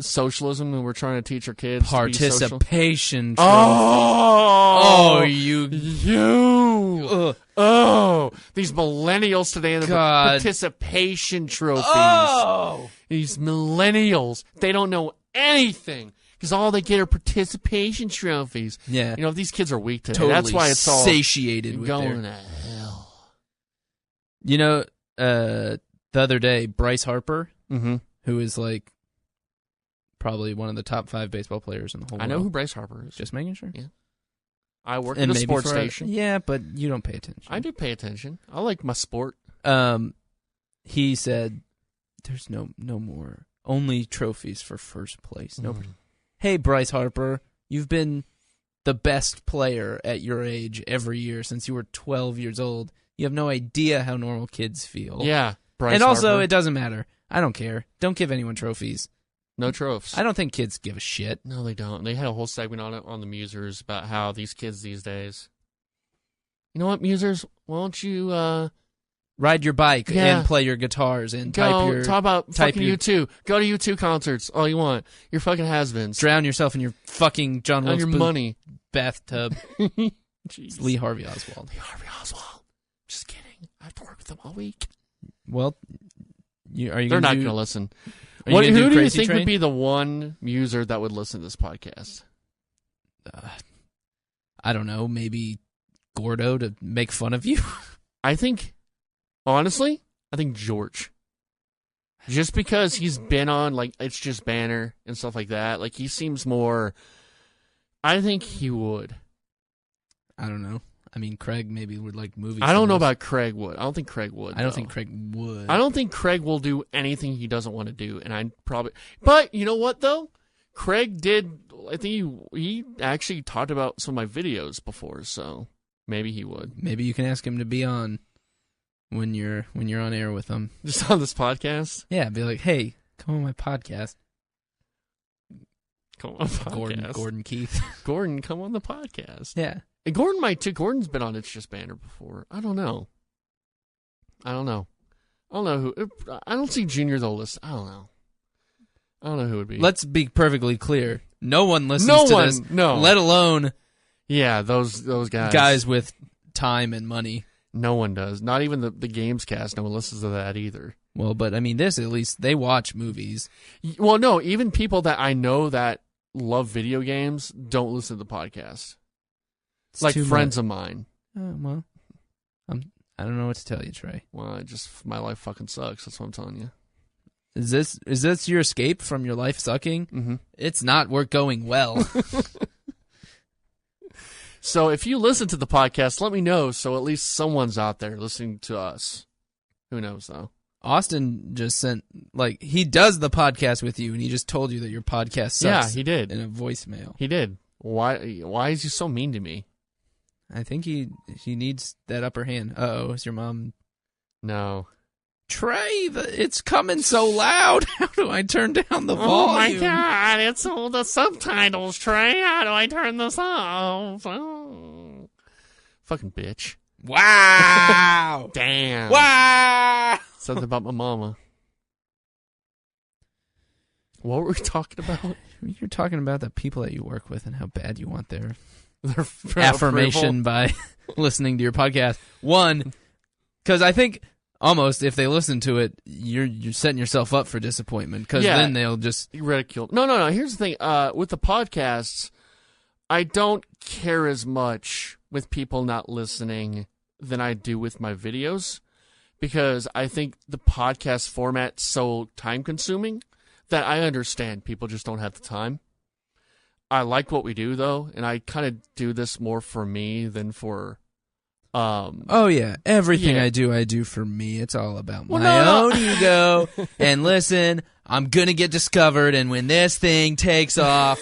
socialism, and we're trying to teach our kids participation. Oh, you. Oh, these millennials today in the participation trophies. Oh, these millennials, they don't know anything because all they get are participation trophies. Yeah, these kids are weak today. Totally that's why it's all satiated with going to hell. The other day, Bryce Harper. Mm-hmm. Who is like probably one of the top 5 baseball players in the whole world. I know who Bryce Harper is. Just making sure. Yeah. I work at a sports station. Yeah, but you don't pay attention. I do pay attention. I like my sport. He said there's no more. Only trophies for first place. No. Hey, Bryce Harper, you've been the best player at your age every year since you were 12 years old. You have no idea how normal kids feel. Yeah, Bryce and also, Harper. It doesn't matter. I don't care. Don't give anyone trophies. No trophies. I don't think kids give a shit. No, they don't. They had a whole segment on it on the Musers about how these kids these days. You know what, Musers? Why don't you ride your bike and play your guitars and talk about fucking U2. Go to U2 concerts all you want. You're fucking has-beens. Drown yourself in your fucking John Wilkes Booth money bathtub. It's Lee Harvey Oswald. Lee Harvey Oswald. Just kidding. I have to work with them all week. Well, they're not going to listen. Who do you think would be the one muser that would listen to this podcast? I don't know. Maybe Gordo to make fun of you. Honestly, I think George. Just because he's been on, like, It's Just Banner and stuff like that. Like, he seems more I think he would. I don't know. I mean, Craig maybe would like movies. I don't know about Craig would. I don't think Craig would. I don't think Craig would. I don't think Craig will do anything he doesn't want to do, and I probably. But you know what though? Craig did. I think he actually talked about some of my videos before, so maybe he would. Maybe you can ask him to be on when you're on air with him. Just on this podcast. Yeah, be like, hey, come on my podcast. Come on, podcast. Gordon Keith. Gordon, come on the podcast. Yeah. And Gordon might too. Gordon's been on It's Just Banner before. I don't know who. I don't see Junior though. List. I don't know who would be. Let's be perfectly clear. No one listens to this. No. Let alone. Yeah, those guys. Guys with time and money. No one does. Not even the GamesCast. No one listens to that either. Well, but I mean, this at least they watch movies. Well, no. Even people that I know that love video games don't listen to the podcast. It's like too friends much. of mine. Well, I don't know what to tell you, Trey. Well, my life fucking sucks. That's what I'm telling you. Is this your escape from your life sucking? Mm-hmm. It's not work going well. So if you listen to the podcast, let me know. So at least someone's out there listening to us. Who knows though? Austin just sent he does the podcast with you, and he just told you that your podcast sucks. Yeah, he did in a voicemail. He did. Why is he so mean to me? I think he needs that upper hand. Uh-oh, is your mom... No. Trey, it's coming so loud. How do I turn down the volume? Oh my God, it's all the subtitles, Trey. How do I turn this off? Oh. Fucking bitch. Wow. Damn. Wow. Something about my mama. What were we talking about? You're talking about the people that you work with and how bad you want their approval? affirmation by listening to your podcast. One, because I think almost if they listen to it, you're setting yourself up for disappointment, because then they'll just ridicule. No. Here's the thing. With the podcasts, I don't care as much with people not listening than I do with my videos, because I think the podcast format's so time-consuming that I understand people just don't have the time. I like what we do, though, and I kind of do this more for me than for... oh, yeah. Everything I do for me. It's all about my own ego. And listen, I'm going to get discovered, and when this thing takes off,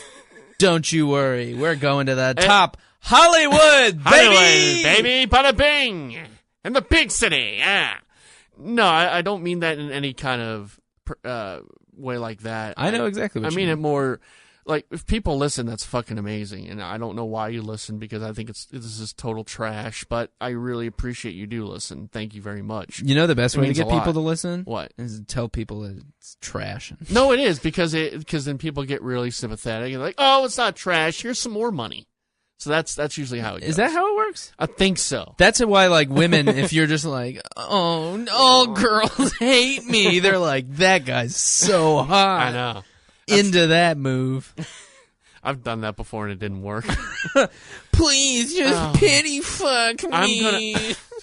don't you worry. We're going to the top Hollywood, baby! Baby, bada bing! In the big city, yeah. No, I don't mean that in any kind of way like that. I know exactly what you mean. I mean it more... Like, if people listen, that's fucking amazing, and I don't know why you listen, because I think this is total trash, but I really appreciate you do listen. Thank you very much. You know the best way to get people lot. to listen? What? Is to tell people that it's trash. No, it is, because then people get really sympathetic, and like, oh, it's not trash, here's some more money. So that's usually how it goes. Is that how it works? I think so. That's why, like, women, if you're just like, oh, no, girls hate me, they're like, that guy's so hot. I know. Into that move. I've done that before and it didn't work. Please, just pity fuck me.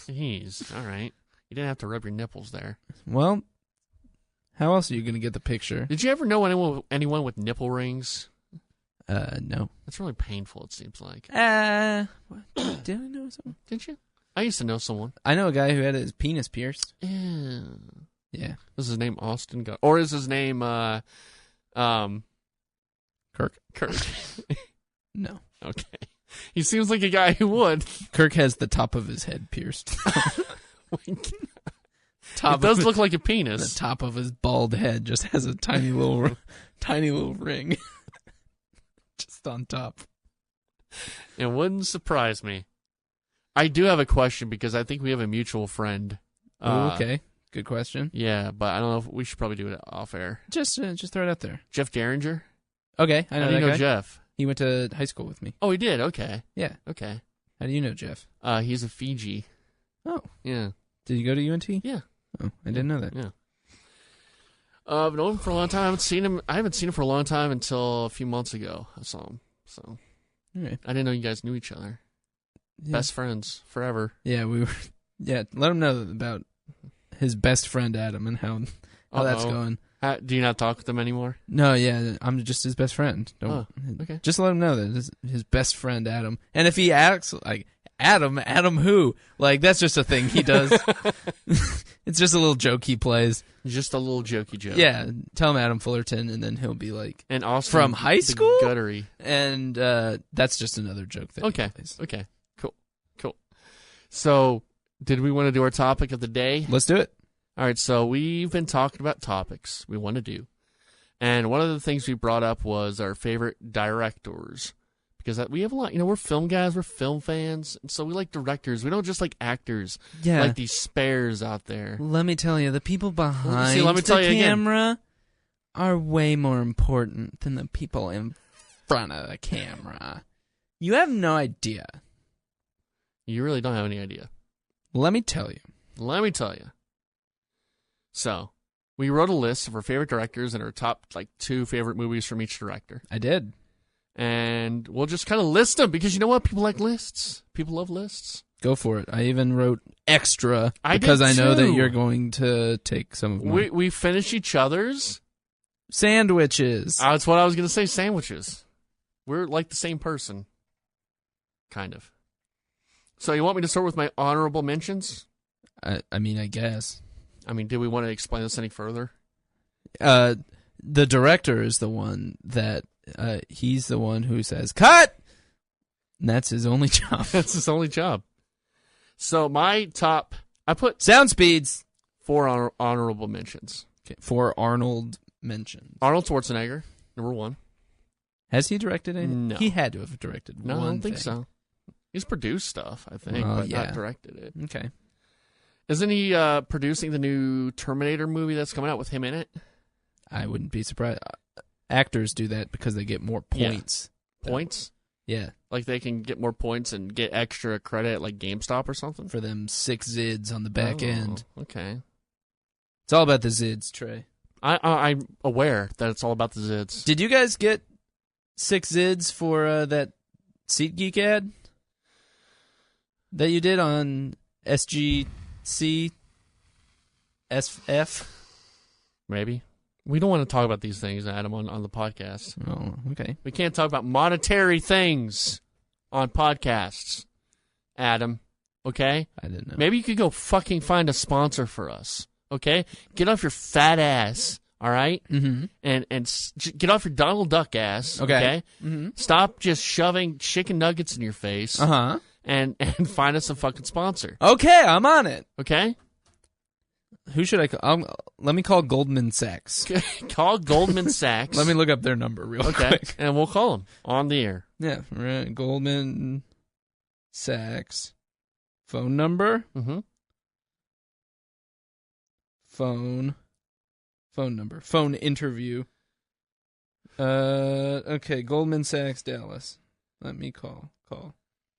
Jeez, all right. You didn't have to rub your nipples there. Well, how else are you going to get the picture? Did you ever know anyone with nipple rings? No. That's really painful, it seems like. Did I know someone? Did you? I used to know someone. I know a guy who had his penis pierced. Yeah. Is his name Austin? Or is his name... Kirk. No. Okay. He seems like a guy who would. Kirk has the top of his head pierced. It does look like a penis. The top of his bald head just has a tiny little ring. Just on top. It wouldn't surprise me. I do have a question, because I think we have a mutual friend. Okay. Good question. Yeah, but I don't know if we should probably do it off air. Just throw it out there. Jeff Derringer? Okay, I know How do that you know guy. Jeff? He went to high school with me. Oh, he did? Okay. Yeah. Okay. How do you know Jeff? He's a Fiji. Oh. Yeah. Did you go to UNT? Yeah. Oh, I didn't know that. Yeah. I've known him for a long time. I haven't seen him for a long time until a few months ago. I saw him. So. All right. I didn't know you guys knew each other. Yeah. Best friends forever. Yeah, we were. Yeah, let him know about his best friend Adam and how that's going. Do you not talk with him anymore? No, yeah, I'm just his best friend. Don't, okay. Just let him know that it's his best friend, Adam. And if he acts like, Adam who? Like, that's just a thing he does. It's just a little joke he plays. Just a little jokey joke. Yeah, tell him Adam Fullerton, and then he'll be like, and Austin from high school? Guttery. And that's just another joke that he plays. Okay, cool. So, did we want to do our topic of the day? Let's do it. All right, so we've been talking about topics we want to do. And one of the things we brought up was our favorite directors. Because we have a lot, we're film guys, we're film fans, and so we like directors. We don't just like actors, like these spares out there. Let me tell you, the people behind the camera are way more important than the people in front of the camera. You have no idea. You really don't have any idea. Let me tell you. So, we wrote a list of our favorite directors and our top 2 favorite movies from each director. I did. And we'll just kind of list them because you know what? People like lists. People love lists. Go for it. I even wrote extra because I know that you're going to take some of mine. We finish each other's sandwiches. That's what I was going to say, sandwiches. We're like the same person. Kind of. So you want me to start with my honorable mentions? I guess. Do we want to explain this any further? The director is the one that he's the one who says, cut! And that's his only job. That's his only job. So my top, I put sound speeds. 4 honorable mentions. Okay, 4 Arnold mentions. Arnold Schwarzenegger, number 1. Has he directed anything? No. He had to have directed one. No, I don't think thing. So. He's produced stuff, I think, but not directed it. Okay. Isn't he producing the new Terminator movie that's coming out with him in it? I wouldn't be surprised. Actors do that because they get more points. Yeah. Points? Yeah. Like they can get more points and get extra credit at like GameStop or something? For them 6 zids on the back end. Okay. It's all about the zids, Trey. I'm aware that it's all about the zids. Did you guys get 6 zids for that SeatGeek ad that you did on SGC SF? Maybe. We don't want to talk about these things, Adam, on the podcast. Oh, okay. We can't talk about monetary things on podcasts, Adam. Okay? I didn't know. Maybe you could go fucking find a sponsor for us. Okay? Get off your fat ass. All right? Mm-hmm. And get off your Donald Duck ass. Okay? Mm-hmm. Stop just shoving chicken nuggets in your face. Uh-huh. And find us a fucking sponsor. Okay, I'm on it. Okay? Who should I call? Let me call Goldman Sachs. Call Goldman Sachs. Let me look up their number real quick. And we'll call them on the air. Yeah, right. Goldman Sachs. Phone number? Mm-hmm. Phone number. Phone interview. Okay, Goldman Sachs, Dallas. Let me call.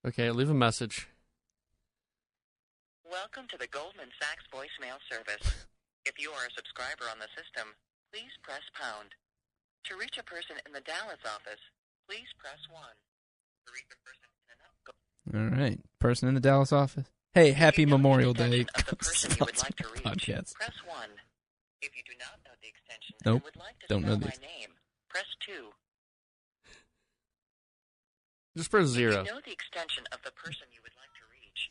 Okay, leave a message. Welcome to the Goldman Sachs voicemail service. If you are a subscriber on the system, please press pound. To reach a person in the Dallas office, please press 1. To reach a person in All right, person in the Dallas office. Hey, happy Memorial Day. Of the person you would like to reach, podcast. press 1. If you do not know the extension Nope, and would like to don't know spell the my name, press 2. Just press 0. If you know the extension of the person you would like to reach.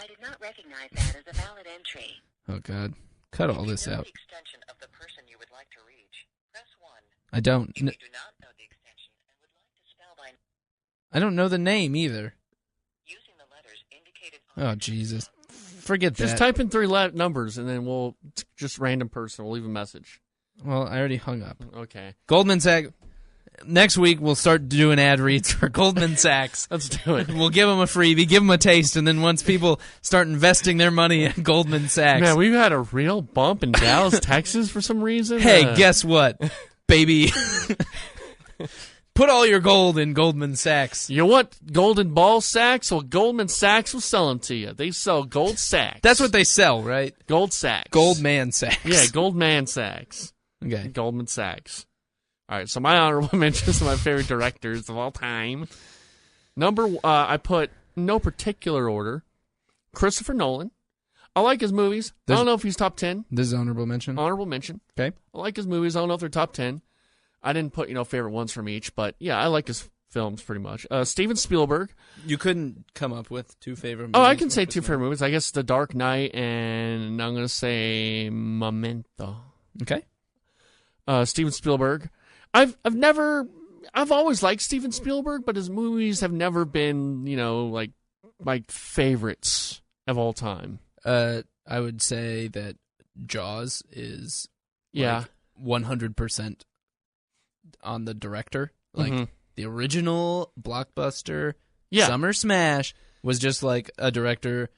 I did not recognize that as a valid entry. Oh, God. Cut all this If you know out. the extension of the person you would like to reach, press 1. I don't. If you do not know the extension and would like to spell by I don't know the name either. using the letters indicated on Oh, Jesus. Forget that. Just type in 3 numbers, and then we'll just random person. We'll leave a message. Well, I already hung up. Okay. Goldman Sachs. Next week, we'll start doing ad reads for Goldman Sachs. Let's do it. We'll give them a freebie, give them a taste, and then once people start investing their money in Goldman Sachs. Man, we've had a real bump in Dallas, Texas for some reason. Hey, guess what, baby? Put all your gold in Goldman Sachs. You want golden ball sacks? Well, Goldman Sachs will sell them to you. They sell gold sacks. That's what they sell, right? Gold sacks. Goldman Sachs. Yeah, Goldman Sachs. Okay. Goldman Sachs. All right, so my honorable mentions are my favorite directors of all time. I put no particular order, Christopher Nolan, I like his movies. I don't know if he's top 10. This is honorable mention. Honorable mention. Okay. I like his movies. I don't know if they're top 10. I didn't put, favorite ones from each, but yeah, I like his films pretty much. Steven Spielberg. You couldn't come up with two favorite movies? Oh, I can say two favorite movies. I guess The Dark Knight and I'm going to say Memento. Okay. Steven Spielberg. I've always liked Steven Spielberg, but his movies have never been, like my favorites of all time. I would say that Jaws is 100% on the director. Like the original blockbuster Summer Smash was just like a director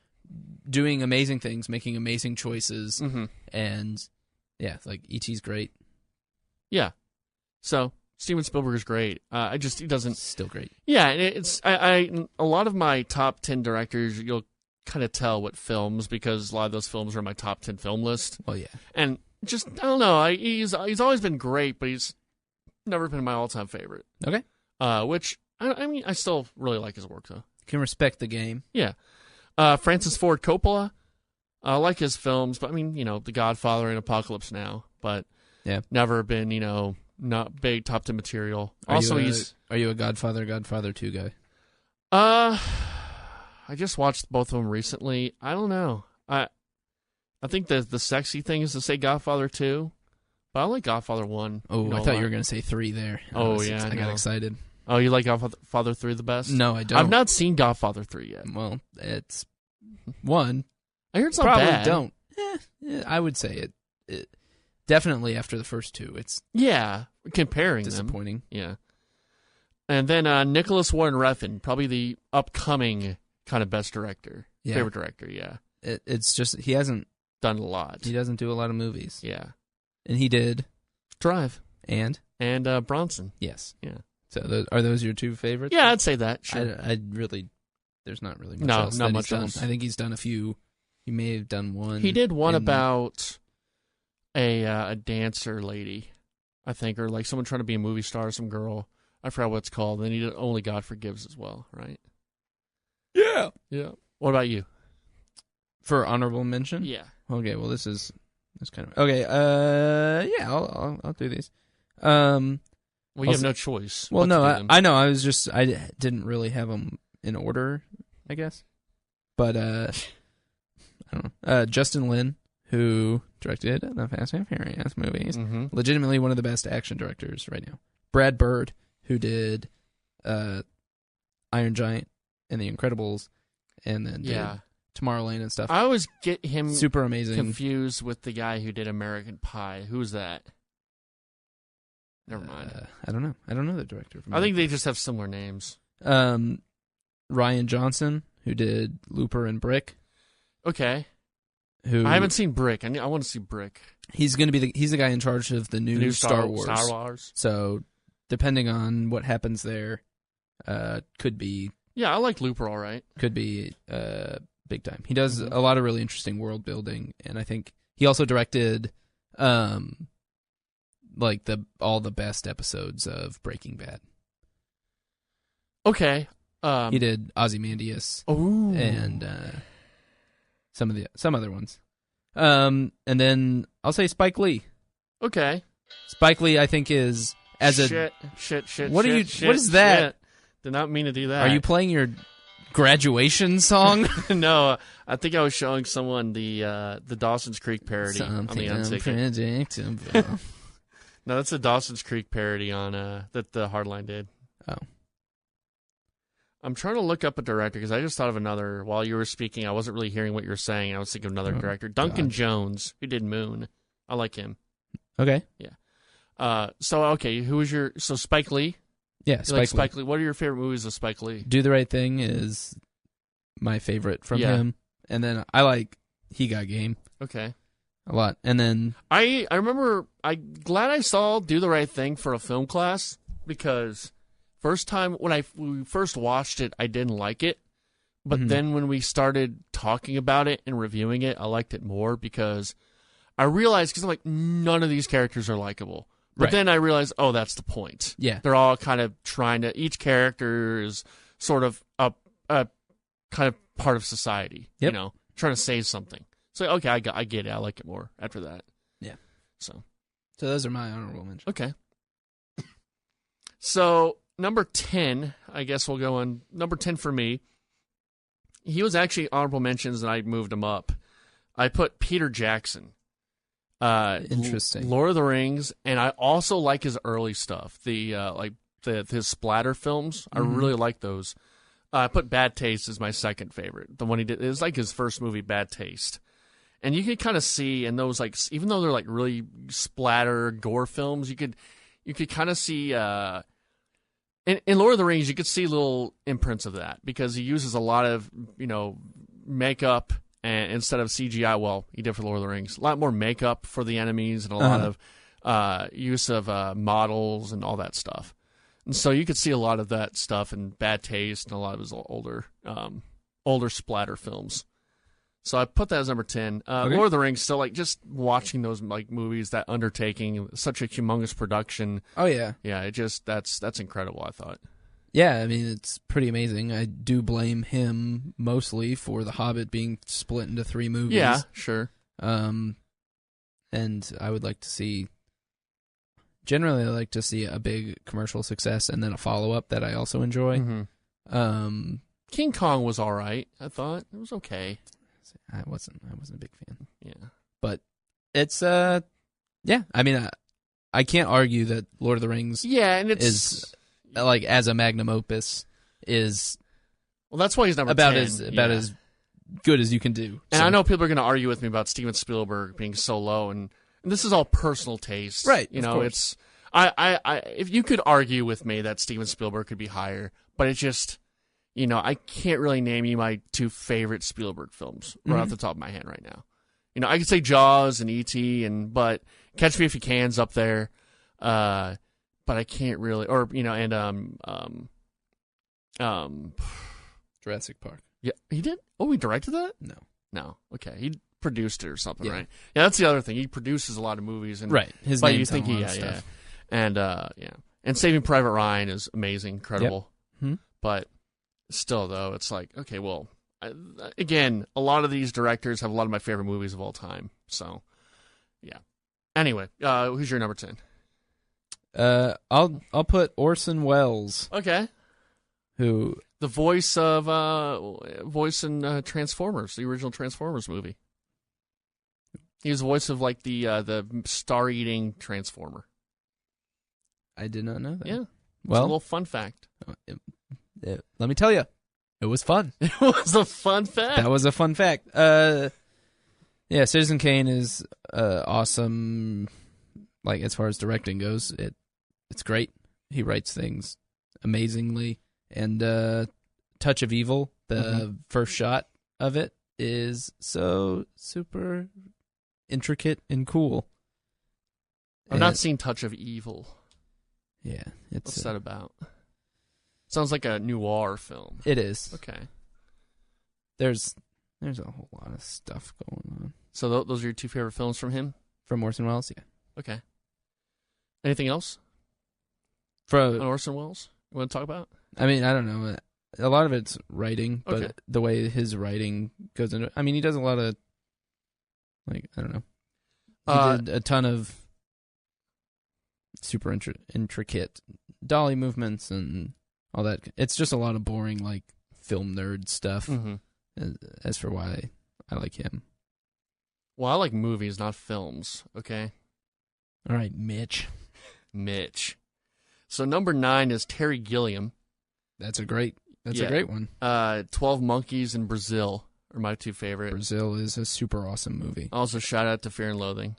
doing amazing things, making amazing choices, and like E.T.'s great. Yeah. So Steven Spielberg is great. He doesn't still great. Yeah, and it's a lot of my top 10 directors, you'll kind of tell what films because a lot of those films are on my top 10 film list. Well, yeah. And just I don't know, he's always been great, but he's never been my all-time favorite. Okay. Which I still really like his work though. Can respect the game. Yeah. Francis Ford Coppola. I like his films, but The Godfather and Apocalypse Now, but never been, not big top 10 material. Are you a Godfather 2 guy? I just watched both of them recently. I don't know. I think the sexy thing is to say Godfather 2, but I like Godfather 1. Oh, I thought you were going to say 3 there. I got excited. Oh, you like Godfather 3 the best? No, I don't. I've not seen Godfather 3 yet. Well, it's 1. I heard it's not probably bad. Don't. I would say it. Definitely after the first 2, it's comparing disappointing. them. Yeah. And then Nicholas Warren Refn, probably the upcoming kind of best director, favorite director. Yeah. It's just he hasn't done a lot. He doesn't do a lot of movies. Yeah. And he did Drive and Bronson. Yes. Yeah. So are those your two favorites? Yeah, I'd say that. Sure. I really, there's not really much else. Not much else. I think he's done a few. He may have done one. He did one about a dancer lady, I think, or like someone trying to be a movie star, some girl. I forgot what it's called. Then he did Only God Forgives as well, right? Yeah. Yeah. What about you? For honorable mention? Yeah. Okay. Well, this kind of okay. Yeah. I'll do these. Well, you have no choice. Well, no, I know. I didn't really have them in order, I guess. But I don't know. Justin Lin, who directed the Fast and Furious movies, legitimately one of the best action directors right now. Brad Bird, who did Iron Giant and The Incredibles, and then did Tomorrowland and stuff. I always get him super amazing confused with the guy who did American Pie. Who's that? Never mind. I don't know. I don't know the director. I think they just have similar names. Ryan Johnson, who did Looper and Brick. Okay. Who I haven't seen Brick. I want to see Brick. He's going to be he's the guy in charge of the new Star Wars. Star Wars. So, depending on what happens there, could be. Yeah, I like Looper. All right. Could be big time. He does a lot of really interesting world building, and I think he also directed, like all the best episodes of Breaking Bad. Okay. He did Ozymandias. Oh. And some other ones. And then I'll say Spike Lee. Okay. Spike Lee, I think, is shit. What is that? Shit. Did not mean to do that. Are you playing your graduation song? No, I think I was showing someone the Dawson's Creek parody on the Unticket. No, that's a Dawson's Creek parody on that the Hardline did. Oh. I'm trying to look up a director because I just thought of another. While you were speaking, I wasn't really hearing what you were saying. I was thinking of another director. Duncan Jones, who did Moon. I like him. Okay. Yeah. Who was your... So, Spike Lee? Yeah, Spike Lee. What are your favorite movies of Spike Lee? Do the Right Thing is my favorite from him. And then I like He Got Game. Okay. A lot. And then... I remember... I'm glad I saw Do the Right Thing for a film class because... First time when we first watched it, I didn't like it, but then when we started talking about it and reviewing it, I liked it more because I realized because I'm like none of these characters are likable. But then I realized, oh, that's the point. Yeah, they're all kind of trying to. Each character is sort of a kind of part of society. Yep. Trying to say something. So okay, I get it. I like it more after that. Yeah. So those are my honorable mentions. okay. So number 10, I guess we'll go on number 10 for me. He was actually honorable mentions, and I moved him up. I put Peter Jackson. Interesting. Lord of the Rings, and I also like his early stuff. His splatter films. I really like those. I put Bad Taste as my second favorite. The one he did, it was like his first movie, Bad Taste. And you could kind of see in those, like, even though they're like really splatter gore films, you could kind of see in Lord of the Rings, you could see little imprints of that because he uses a lot of makeup and instead of CGI. Well, he did for Lord of the Rings, a lot more makeup for the enemies and a lot of use of models and all that stuff. And so you could see a lot of that stuff in Bad Taste and a lot of his older splatter films. So I put that as number 10. Okay. Lord of the Rings, still like just watching those like movies, that undertaking, such a humongous production. Oh yeah. Yeah, it just that's incredible, I thought. Yeah, I mean it's pretty amazing. I do blame him mostly for The Hobbit being split into 3 movies. Yeah, sure. And I would like to see. Generally, I like to see a big commercial success and then a follow-up that I also enjoy. Mm-hmm. King Kong was all right, I thought. It was okay. I wasn't a big fan. Yeah. But it's yeah, I mean I can't argue that Lord of the Rings and it's is like as a magnum opus is well, that's why he's number about 10. as good as you can do. And So- I know people are going to argue with me about Steven Spielberg being so low, and this is all personal taste, Right, You of know, course. it's I if you could argue with me that Steven Spielberg could be higher, but it's just I can't really name you my 2 favorite Spielberg films right off the top of my head right now. I could say Jaws and E.T. but Catch Me If You Can's up there, but I can't really, or Jurassic Park. yeah, he did. Oh, he directed that? No. Okay, he produced it or something, right? Yeah, that's the other thing. He produces a lot of movies, and Right. His but name's you think on a lot he, of stuff. and Saving Private Ryan is amazing, incredible, Mhm. but still though, it's like okay, well, again, a lot of these directors have a lot of my favorite movies of all time, so yeah. Anyway, who's your number 10? I'll put Orson Welles, Okay, who the voice in Transformers, the original Transformers movie. He was the voice of like the star-eating Transformer. I did not know that. Yeah, Well, it's a little fun fact. let me tell you, it was fun. It was a fun fact. That was a fun fact. Yeah, Citizen Kane is awesome. Like as far as directing goes, it's great. He writes things amazingly, and Touch of Evil, the first shot of it, is so super intricate and cool. I've not seen Touch of Evil. Yeah, What's that about? Sounds like a noir film. It is. Okay. There's a whole lot of stuff going on. So those are your 2 favorite films from him? From Orson Welles, yeah. Okay. Anything else From on Orson Welles you want to talk about? I mean, I don't know. A lot of it's writing, but Okay. the way his writing goes into, I mean, he does a lot of, like, I don't know. He did a ton of super intricate dolly movements and all that. It's just a lot of boring, like, film nerd stuff. Mm-hmm. As for why I like him. Well, I like movies, not films. Okay, All right, Mitch. So number 9 is Terry Gilliam. That's a great Yeah. one. 12 Monkeys in Brazil are my 2 favorite. Brazil is a super awesome movie. Also, shout out to Fear and Loathing.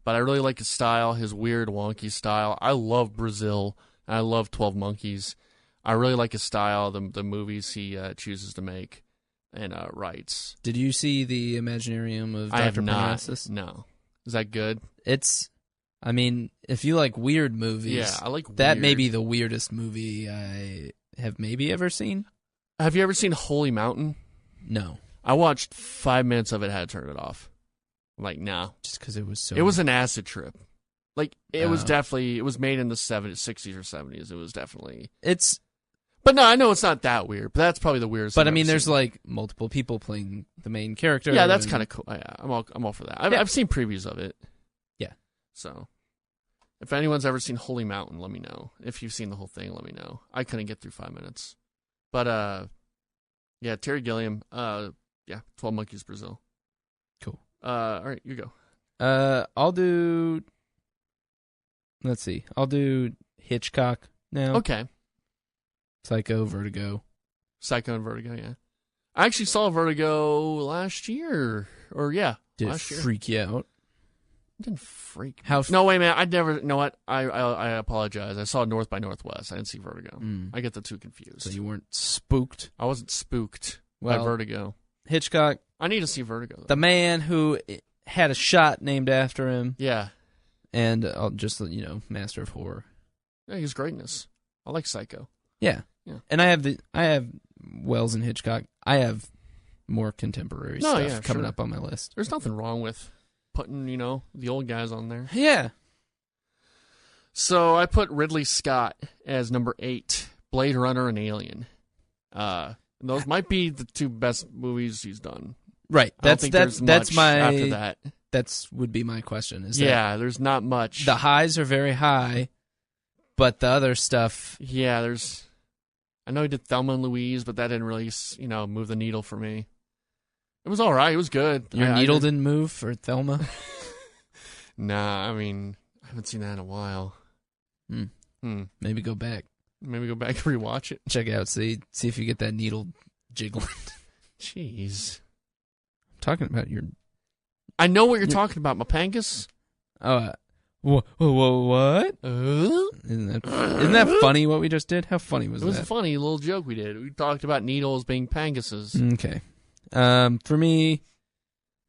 But I really like his style, his weird, wonky style. I love Brazil. I love 12 Monkeys. I really like his style, the movies he chooses to make and writes. Did you see the Imaginarium of Dr. I have not. Parnassus? No. Is that good? I mean, if you like weird movies, Yeah, I like that weird. may be the weirdest movie I have maybe ever seen. Have you ever seen Holy Mountain? No, I watched 5 minutes of it, had to turn it off. I'm like, no. just because it was so. It was an acid trip. Like, it was Oh. definitely, it was made in the 60s or 70s. It was definitely. It's. But no, I know it's not that weird. But that's probably the weirdest. But thing I mean, I've there's seen. like multiple people playing the main character. Yeah, that's and- kind of cool. Yeah, I'm all for that. Yeah. I've seen previews of it. Yeah. So, if anyone's ever seen Holy Mountain, let me know. If you've seen the whole thing, let me know. I couldn't get through 5 minutes. But yeah, Terry Gilliam. Yeah, 12 Monkeys Brazil. Cool. All right, you go. I'll do. Let's see. I'll do Hitchcock now. Okay. Psycho, Vertigo. Psycho and Vertigo. Yeah, I actually saw Vertigo last year. Or yeah, Did it last year. freak you out? It didn't freak. How? No, wait, man. I'd never. You know what? I apologize. I saw North by Northwest. I didn't see Vertigo. I get the two confused. So you weren't spooked? I wasn't spooked by Well, Vertigo. Hitchcock, I need to see Vertigo. Though. the man who had a shot named after him, Yeah. and just master of horror. Yeah, he's greatness. I like Psycho. Yeah. Yeah. And I have Wells and Hitchcock. I have more contemporary No, stuff yeah, coming sure. up on my list. There's nothing wrong with putting, the old guys on there. Yeah. So I put Ridley Scott as number 8, Blade Runner and Alien. Those might be the two best movies he's done. Right. I don't think there's that's much my after that. would be my question. Is There's not much. that the highs are very high, but the other stuff. Yeah, I know he did Thelma and Louise, but that didn't really, move the needle for me. It was all right. It was good. Your needle didn't move for Thelma. Nah, I mean, I haven't seen that in a while. Maybe go back, Maybe go back and rewatch it. check it out, see if you get that needle jiggling. Jeez. I'm talking about your. I know what you're talking about, Mapangus. What? Isn't that funny? What we just did? How funny was It was that? a funny little joke we did. We talked about needles being panguses. Okay. For me,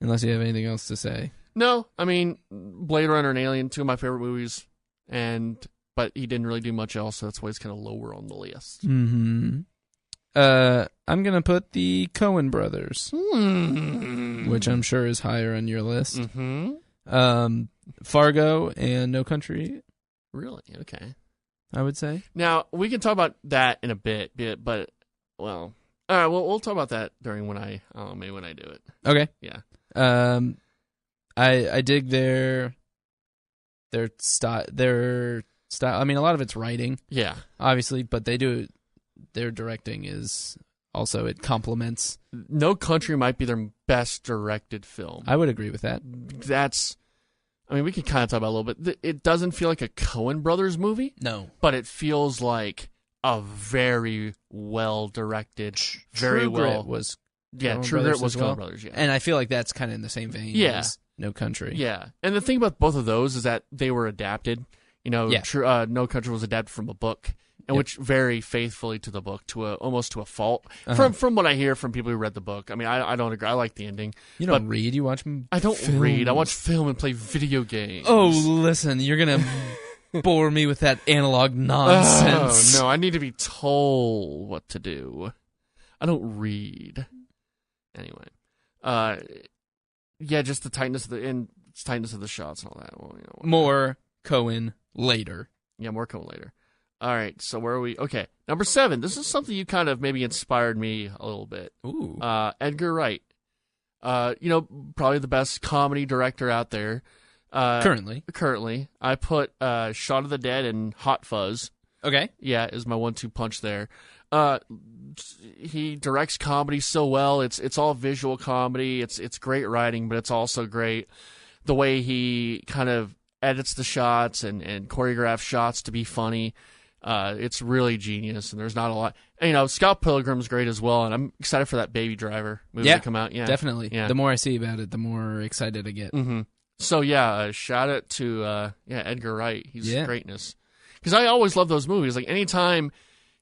unless you have anything else to say. No, I mean, Blade Runner and Alien, two of my favorite movies, but he didn't really do much else, so that's why he's kind of lower on the list. Mm-hmm. I'm gonna put the Coen brothers, which I'm sure is higher on your list. Mm-hmm. Fargo and No Country. Really? Okay. I would say. Now, we can talk about that in a bit, but, well, all right, well, we'll talk about that during maybe when I do it. Okay. Yeah. I dig their style. I mean, a lot of it's writing, Yeah. obviously, but their directing is also, it complements. No Country might be their best directed film. I would agree with that. We can kind of talk about it a little bit. It doesn't feel like a Coen Brothers movie, No. but it feels like a very well directed, very True well. Grit was Yeah, Coen True Brothers Grit was as well. Coen Brothers. Yeah, And I feel like that's kind of in the same vein Yeah. as No Country. yeah. And the thing about both of those is that they were adapted. Yeah. No Country was adapted from a book, and Yep. which very faithfully to the book, almost to a fault. Uh-huh. From what I hear from people who read the book, I mean, I don't agree. I like the ending. You don't read, you watch film. I don't read. I watch film and play video games. Oh, listen, you're going to bore me with that analog nonsense. Oh, no, I need to be told what to do. I don't read. Anyway. Yeah, just the tightness of the shots and all that. Well, More Coen later. Yeah, more coming later. All right, so where are we? Okay, number 7. This is something you kind of maybe inspired me a little bit. Ooh. Edgar Wright. Probably the best comedy director out there. Currently. I put Shaun of the Dead and Hot Fuzz. Okay. Yeah, is my 1-2 punch there. He directs comedy so well. It's all visual comedy. It's great writing, but it's also great the way he kind of edits the shots and choreographs shots to be funny. It's really genius, and there's not a lot. And, Scott Pilgrim's great as well, and I'm excited for that Baby Driver movie to come out. Yeah, definitely. Yeah. The more I see about it, the more excited I get. Mm-hmm. So yeah, shout out to Edgar Wright. He's greatness. Because I always love those movies. Like anytime,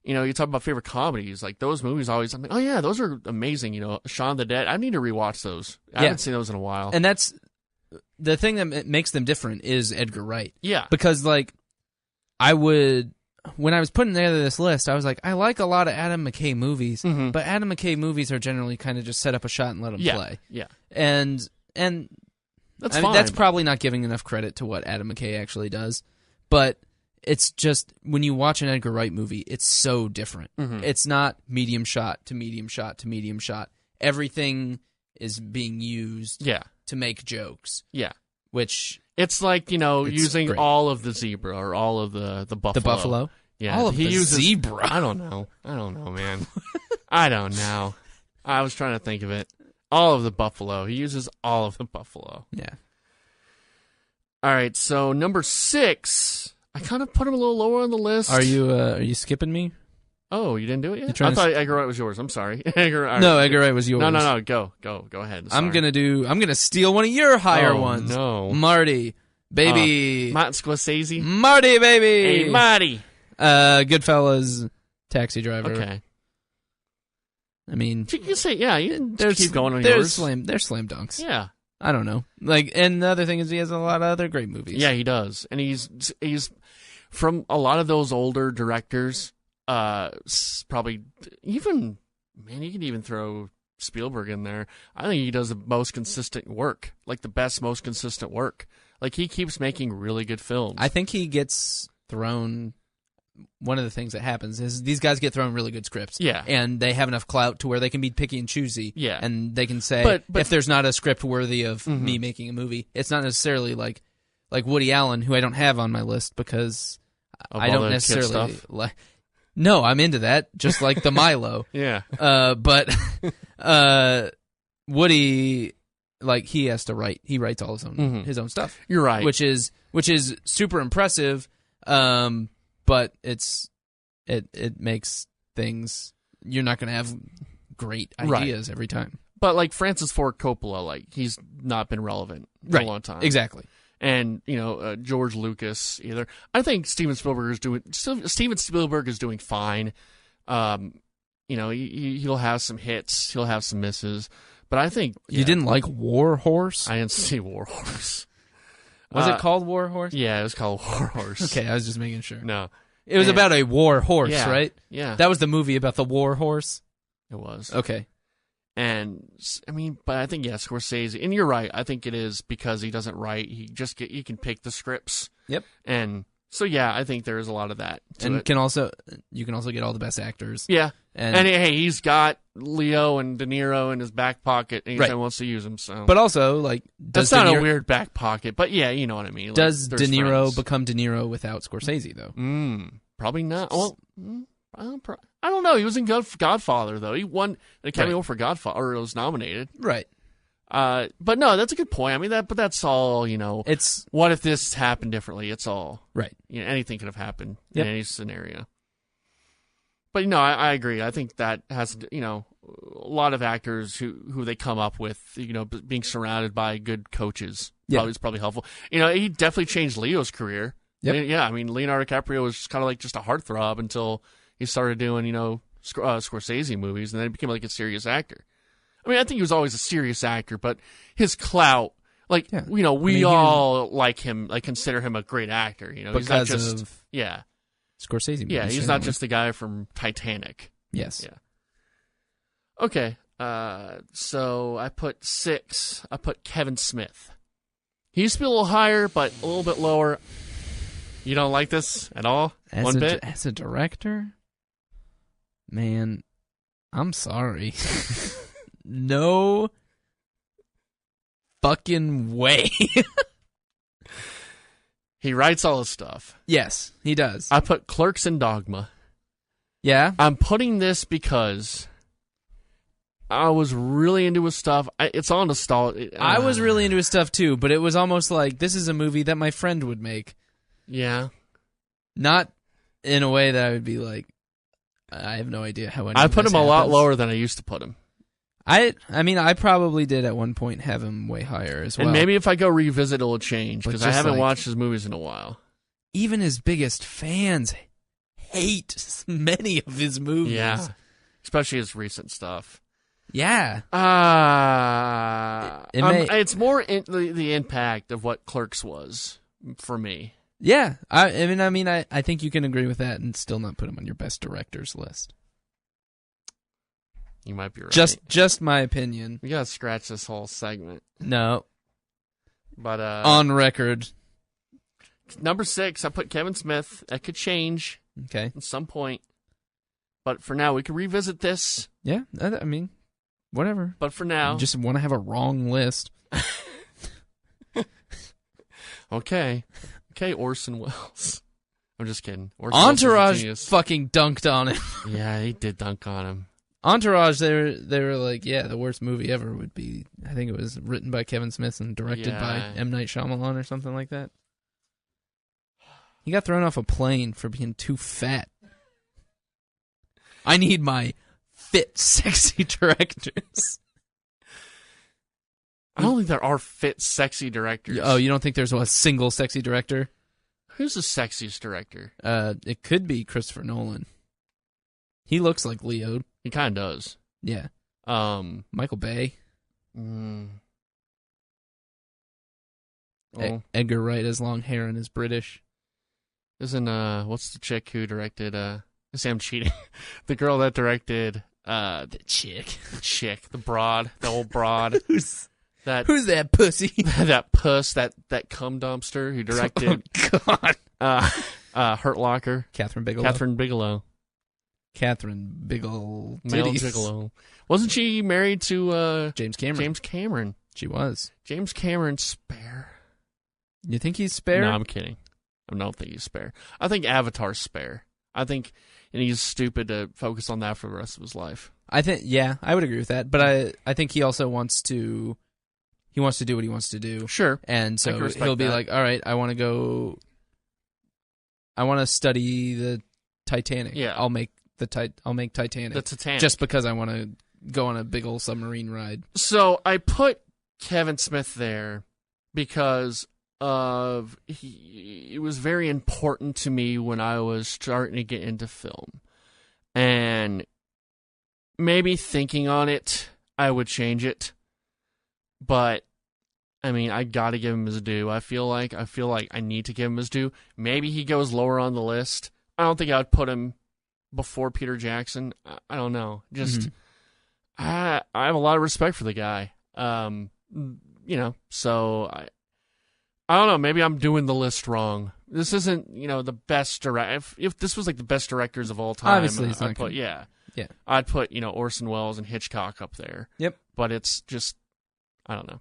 you talk about favorite comedies, like those movies always. I'm like, oh yeah, those are amazing. Shaun of the Dead. I need to rewatch those. I haven't seen those in a while. And that's the thing that makes them different is Edgar Wright. Yeah, because when I was putting together this list, I was like, I like a lot of Adam McKay movies, but Adam McKay movies are generally kind of just set up a shot and let him play. Yeah, and that's fine. That's probably not giving enough credit to what Adam McKay actually does, but it's just when you watch an Edgar Wright movie, it's so different. Mhm. It's not medium shot to medium shot to medium shot. Everything is being used Yeah. to make jokes, Yeah. which It's like, It's using great. all of the zebra or all of the buffalo. the buffalo. Yeah. All of he the uses zebra. I don't know, man. I don't know. I was trying to think of it. All of the buffalo. He uses all of the buffalo. Yeah. All right, so number 6, I kind of put him a little lower on the list. Are you skipping me? Oh, you didn't do it yet? trying I to thought Edgar Wright was yours. I'm sorry. Edgar, all right. No, Edgar Wright was yours. No. Go ahead. I'm Sorry. gonna steal one of your higher Oh, ones. no. Marty, baby. Martin Scorsese. Marty, baby. Hey, Marty. Goodfellas, Taxi Driver. Okay. I mean, You can say, yeah, you can there's keep going on there's yours. slam dunks. Yeah. I don't know. And the other thing is he has a lot of other great movies. Yeah, he does. And he's from a lot of those older directors, probably even, man, you could even throw Spielberg in there. I think he does the most consistent work, like the best, most consistent work. Like he keeps making really good films. I think he gets thrown. One of the things that happens is these guys get thrown really good scripts. Yeah. And they have enough clout to where they can be picky and choosy. Yeah. And they can say, But if there's not a script worthy of me making a movie, it's not necessarily like Woody Allen, who I don't have on my list because Of I all don't the kid necessarily stuff? like. No, I'm into that, just like the Milo. Yeah. But Woody, he has to write. He writes all his own stuff. You're right. Which is super impressive. But it makes things, you're not going to have great ideas every time. But like Francis Ford Coppola, he's not been relevant for a long time. Exactly. And George Lucas either. I think Steven Spielberg is doing fine. He'll have some hits, he'll have some misses, but I think You didn't like War Horse? I didn't see War Horse. Was it called War Horse? Yeah, it was called War Horse. Okay, I was just making sure. No, It was about a war horse, yeah, right? Yeah, That was the movie about the war horse? it was. Okay. And I mean, but I think Scorsese, and you're right. I think it is because he doesn't write. He can pick the scripts. Yep. And so I think there is a lot of that. To And it. you can also get all the best actors. Yeah. And hey, he's got Leo and De Niro in his back pocket anytime he wants to use them. So, but also, that's not a weird back pocket. But yeah, you know what I mean. Does there's De Niro friends. become De Niro without Scorsese, though? Probably not. Well, I don't know. He was in Godfather though. He won an Academy Award for Godfather, or was nominated. Right. But no, that's a good point. I mean But that's all. It's What if this happened differently? It's all right. Anything could have happened Yep. in any scenario. But I agree. I think that has a lot of actors who they come up with. Being surrounded by good coaches is probably helpful. He definitely changed Leo's career. Yep. Yeah. I mean, Leonardo DiCaprio was kind of like just a heartthrob until he started doing Scorsese movies, and then he became like a serious actor. I mean, I think he was always a serious actor, but his clout, we all like him, consider him a great actor. He's not because just of Yeah, Scorsese movies. he's certainly. not just the guy from Titanic. Yes. Yeah. Okay, so I put 6. I put Kevin Smith. He used to be a little higher, but a little bit lower. You don't like this at all? One bit? As a director? Man, I'm sorry. No fucking way. He writes all his stuff. Yes, he does. I put Clerks and Dogma. Yeah? I'm putting this because I was really into his stuff. It's all nostalgia. I was really into his stuff too, but it was almost like this is a movie that my friend would make. Yeah. Not in a way that I would be like, I have no idea how. I put him a lot lower than I used to put him. I mean, I probably did at one point have him way higher as well. And maybe if I go revisit, it'll change But because I just haven't like- watched his movies in a while. even his biggest fans hate many of his movies. Yeah, especially his recent stuff. Yeah. It's more the impact of what Clerks was for me. Yeah. I think you can agree with that and still not put him on your best directors list. You might be right. Just my opinion. We gotta scratch this whole segment. No. But On record. Number 6, I put Kevin Smith. That could change Okay. at some point. But for now, we can revisit this. Yeah, I mean, whatever. But for now... You just want to have a wrong list. Okay, Orson Welles. I'm just kidding. Orson Welles is a Entourage genius. fucking dunked on him. Yeah, he did dunk on him. Entourage, they were like, yeah, the worst movie ever would be, I think it was written by Kevin Smith and directed by M. Night Shyamalan or something like that. He got thrown off a plane for being too fat. I need my fit, sexy directors. I don't think there are fit, sexy directors. Oh, you don't think there's a single sexy director? Who's the sexiest director? It could be Christopher Nolan. He looks like Leo. He kind of does. Yeah. Michael Bay. Edgar Wright has long hair and is British. Isn't what's the chick who directed say I'm cheating. The girl that directed The chick. the old broad. Who's that pussy? That puss, that cum dumpster who directed Oh, God. Hurt Locker. Catherine Bigelow. Catherine Bigelow. Male Titties. gigolo. Wasn't she married to James Cameron. James Cameron? She was. James Cameron's spare. You think he's spare? No, I'm kidding. I don't think he's spare. I think Avatar's spare. And he's stupid to focus on that for the rest of his life. I would agree with that. But I think he also wants to. He wants to do what he wants to do. Sure. And so I can respect he'll be that. like, all right, I want to study the Titanic. Yeah. I'll make Titanic. The Titanic. Just because I want to go on a big old submarine ride. So I put Kevin Smith there because it was very important to me when I was starting to get into film. And maybe thinking on it, I would change it. But I mean, I got to give him his due. I feel like I need to give him his due. Maybe he goes lower on the list. I don't think I would put him before Peter Jackson. I don't know. Just I have a lot of respect for the guy. So I don't know. Maybe I'm doing the list wrong. This isn't, the best direct. If this was like the best directors of all time, Obviously, it's not I'd put yeah. I'd put Orson Welles and Hitchcock up there. Yep. But it's just, I don't know.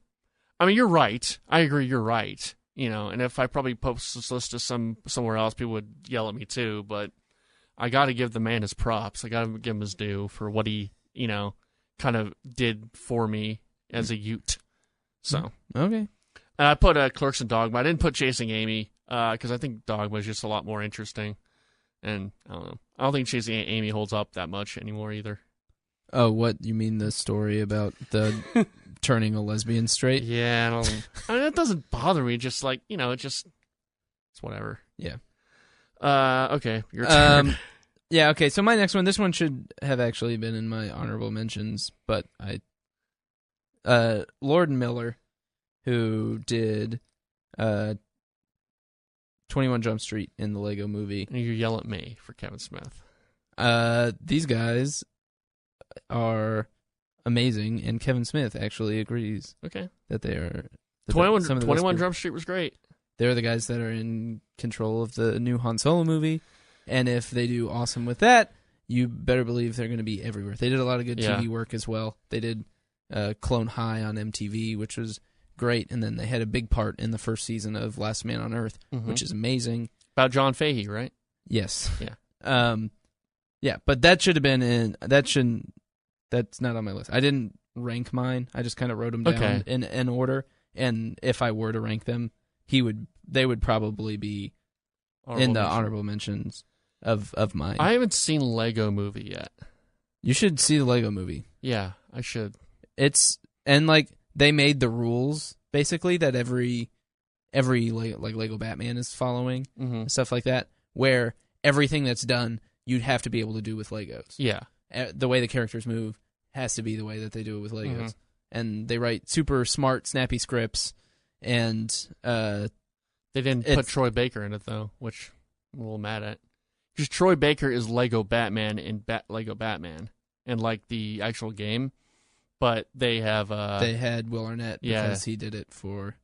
I mean, you're right. I agree. You're right. And if I probably post this list to somewhere else, people would yell at me too. But I got to give the man his props. I got to give him his due for what he, kind of did for me as a Ute. So Okay. and I put Clerks and Dogma. I didn't put Chasing Amy because I think Dogma is just a lot more interesting. And I don't know. I don't think Chasing Amy holds up that much anymore either. Oh, what you mean the story about the turning a lesbian straight? Yeah, I mean, it doesn't bother me. Just like it's whatever. Yeah. Okay, your turn. Yeah. Okay. So my next one. This one should have actually been in my honorable mentions, but Lord Miller, who did 21 Jump Street in the Lego Movie. And you yell at me for Kevin Smith. These guys are amazing, and Kevin Smith actually agrees Okay. that they are. 21 Jump Street was great. They're the guys that are in control of the new Han Solo movie, and if they do awesome with that, you better believe they're going to be everywhere. They did a lot of good TV work as well. They did Clone High on MTV, which was great, and then they had a big part in the first season of Last Man on Earth, which is amazing. About John Fahey, right? Yes. Yeah. Yeah, but that should have been in. That's not on my list. I didn't rank mine. I just kind of wrote them down in order. And if I were to rank them, they would probably be in the honorable mentions of mine. I haven't seen Lego Movie yet. You should see the Lego Movie. Yeah, I should. They made the rules basically that every Lego Batman is following, and stuff like that, where everything that's done you'd have to be able to do with Legos. Yeah. The way the characters move has to be the way that they do it with Legos. And they write super smart, snappy scripts, and they didn't put Troy Baker in it though, which I'm a little mad at. Because Troy Baker is Lego Batman in Lego Batman, and like the actual game, but they have they had Will Arnett because he did it for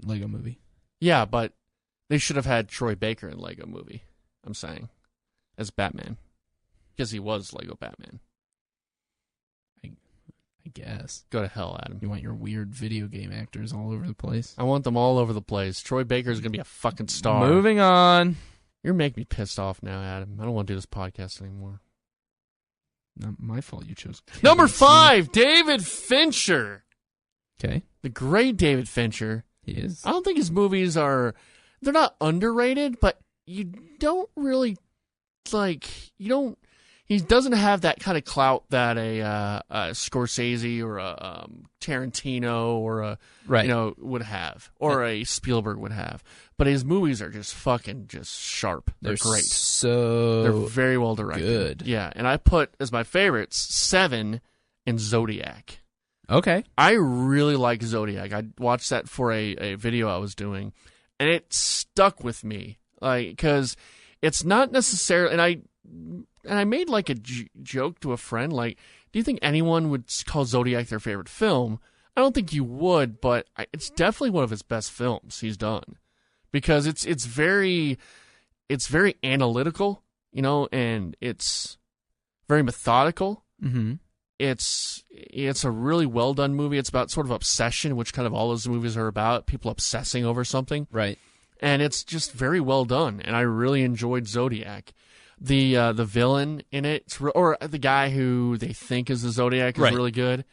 Lego Movie. Yeah, but they should have had Troy Baker in Lego Movie, I'm saying, as Batman. Because he was Lego Batman. I guess. Go to hell, Adam. You want your weird video game actors all over the place? I want them all over the place. Troy Baker's going to be a fucking star. Moving on. You're making me pissed off now, Adam. I don't want to do this podcast anymore. Not my fault you chose. Number 5, David Fincher. Okay. The great David Fincher. He is. I don't think his movies are... They're not underrated, but you don't really... He doesn't have that kind of clout that a Scorsese or a Tarantino or a would have, or a Spielberg would have. But his movies are just fucking sharp. They're great. They're very well directed. Good. Yeah, and I put as my favorites Seven and Zodiac. Okay. I really like Zodiac. I watched that for a video I was doing, and it stuck with me, because it's not necessarily. And I made like a joke to a friend, like, do you think anyone would call Zodiac their favorite film? I don't think you would, but it's definitely one of his best films he's done, because it's very analytical, and it's very methodical. Mm-hmm. It's a really well done movie. It's about sort of obsession, which kind of all those movies are about, people obsessing over something. Right. And it's just very well done, and I really enjoyed Zodiac. The villain in it, or the guy who they think is the Zodiac, is really good.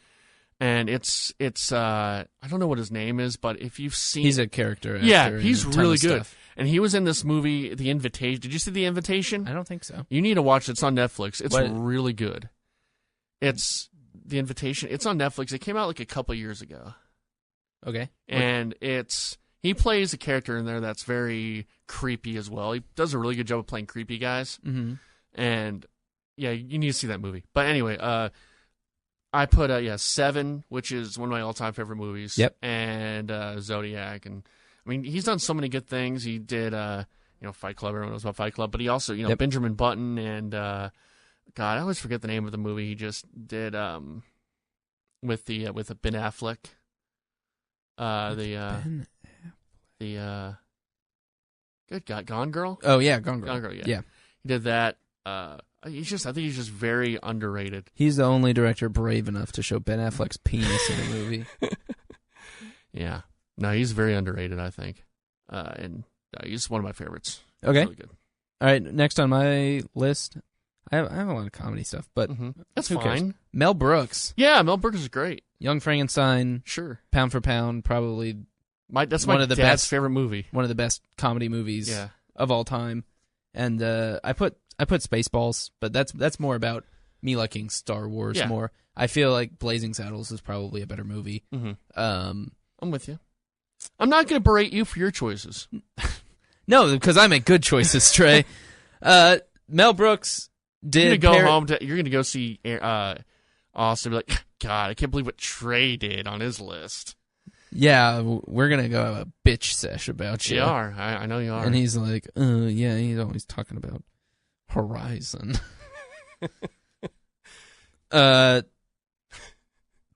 And it's I don't know what his name is, but if you've seen, he's a character actor. Yeah, he's really good. Stuff. And he was in this movie, The Invitation. Did you see The Invitation? I don't think so. You need to watch it. It's on Netflix. It's really good. It's The Invitation. It's on Netflix. It came out like a couple years ago. Okay. And he plays a character in there that's very creepy as well. He does a really good job of playing creepy guys. Mm-hmm. And yeah, you need to see that movie. But anyway, I put Seven, which is one of my all-time favorite movies. Yep. And Zodiac, and I mean, he's done so many good things. He did Fight Club. Everyone knows about Fight Club, but he also Benjamin Button and God, I always forget the name of the movie he just did with Ben Affleck. Good God, Gone Girl? Oh yeah, Gone Girl. Gone Girl, yeah. He did that. I think he's just very underrated. He's the only director brave enough to show Ben Affleck's penis in a movie. Yeah. No, he's very underrated, I think. And he's one of my favorites. Okay. Really good. All right, next on my list, I have a lot of comedy stuff, but that's who fine. cares? Mel Brooks. Yeah, Mel Brooks is great. Young Frankenstein. Sure. Pound for pound, probably that's my dad's favorite movie. One of the best comedy movies of all time. And I put Spaceballs, but that's more about me liking Star Wars more. I feel like Blazing Saddles is probably a better movie. Mm-hmm. I'm with you. I'm not going to berate you for your choices. No, because I make good choices, Trey. Mel Brooks did. You're going to go see Austin and be like, God, I can't believe what Trey did on his list. Yeah, we're going to go have a bitch sesh about you. You are. I know you are. And he's like, yeah, he's always talking about Horizon.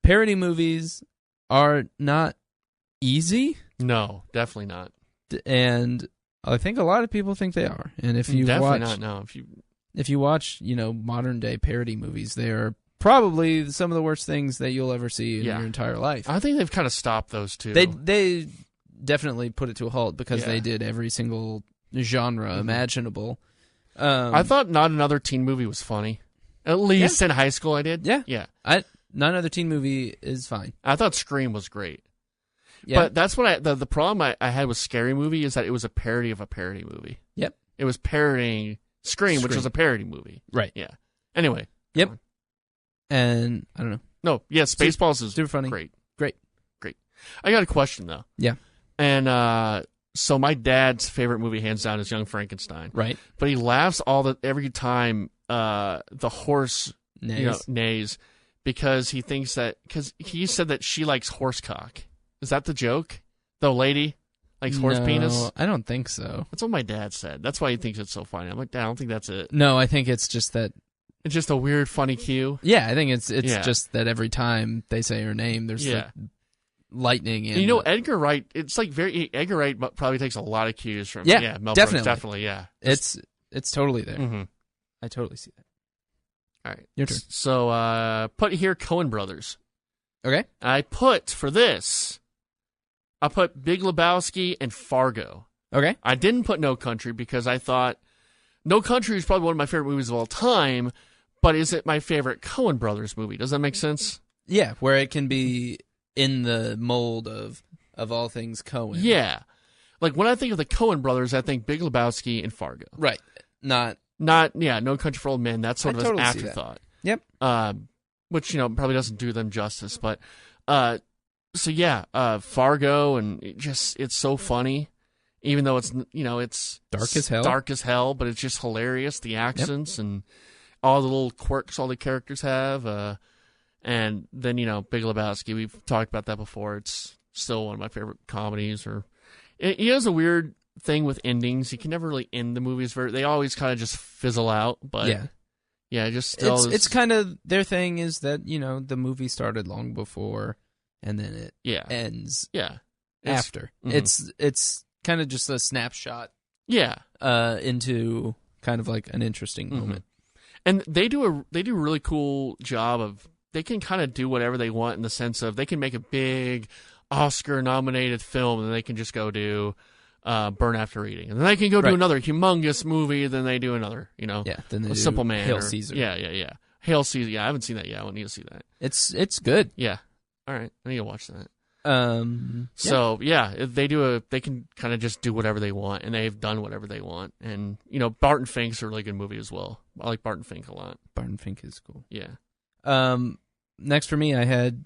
Parody movies are not easy. No, definitely not. And I think a lot of people think they are. And if you definitely watch, not. No, if you watch, modern day parody movies, they are probably some of the worst things that you'll ever see in your entire life. I think they've kind of stopped those too. They definitely put it to a halt because they did every single genre imaginable. I thought Not Another Teen Movie was funny. At least in high school I did. Yeah. Not Another Teen Movie is fine. I thought Scream was great. Yeah. But that's what the problem I had with Scary Movie is that it was a parody of a parody movie. Yep. It was parodying Scream, which was a parody movie. Right. Yeah. Anyway. Yep. And I don't know. No, yeah, Spaceballs is super funny. Great. Great. I got a question though. Yeah. And so my dad's favorite movie hands down is Young Frankenstein. Right. But he laughs every time the horse neighs because he thinks because he said that she likes horse cock. Is that the joke? The lady likes horse penis? I don't think so. That's what my dad said. That's why he thinks it's so funny. I'm like, Dad, I don't think that's it. No, I think it's just that. It's just a weird, funny cue. Yeah, I think it's just that every time they say her name, there's lightning. And you know, Edgar Wright. It's like Edgar Wright probably takes a lot of cues from Mel definitely. Brooks, definitely, yeah. It's totally there. Mm-hmm. I totally see that. All right, your turn. So put here Coen Brothers. Okay. I put for this. I put Big Lebowski and Fargo. Okay. I didn't put No Country because I thought No Country is probably one of my favorite movies of all time, but is it my favorite Coen Brothers movie? Does that make sense? Yeah, where it can be in the mold of all things Coen. Yeah. Like when I think of the Coen Brothers, I think Big Lebowski and Fargo. Right. Not No Country for Old Men. That's sort of totally an see that. afterthought. Yep. Which, probably doesn't do them justice, but Fargo, and it's so funny, even though it's dark as hell, but it's just hilarious. The accents and all the little quirks all the characters have, and then Big Lebowski. We've talked about that before. It's still one of my favorite comedies. He has a weird thing with endings. He can never really end the movies. They always kind of just fizzle out. But just still, it's kind of their thing is that the movie started long before, and then it ends. Yeah, after it's kind of just a snapshot. Yeah, into kind of like an interesting moment. And they do a really cool job of, they can kind of do whatever they want in the sense of they can make a big Oscar-nominated film and they can just go do Burn After Reading. And then they can go do another humongous movie, then they do another, then they do Simple Man. Hail Caesar. Yeah. Hail Caesar. Yeah, I haven't seen that yet. I need to see that. It's good. Yeah. All right. I need to watch that. So they can kind of just do whatever they want, and they've done whatever they want. And Barton Fink's a really good movie as well. I like Barton Fink a lot. Barton Fink is cool. Yeah. Next for me, I had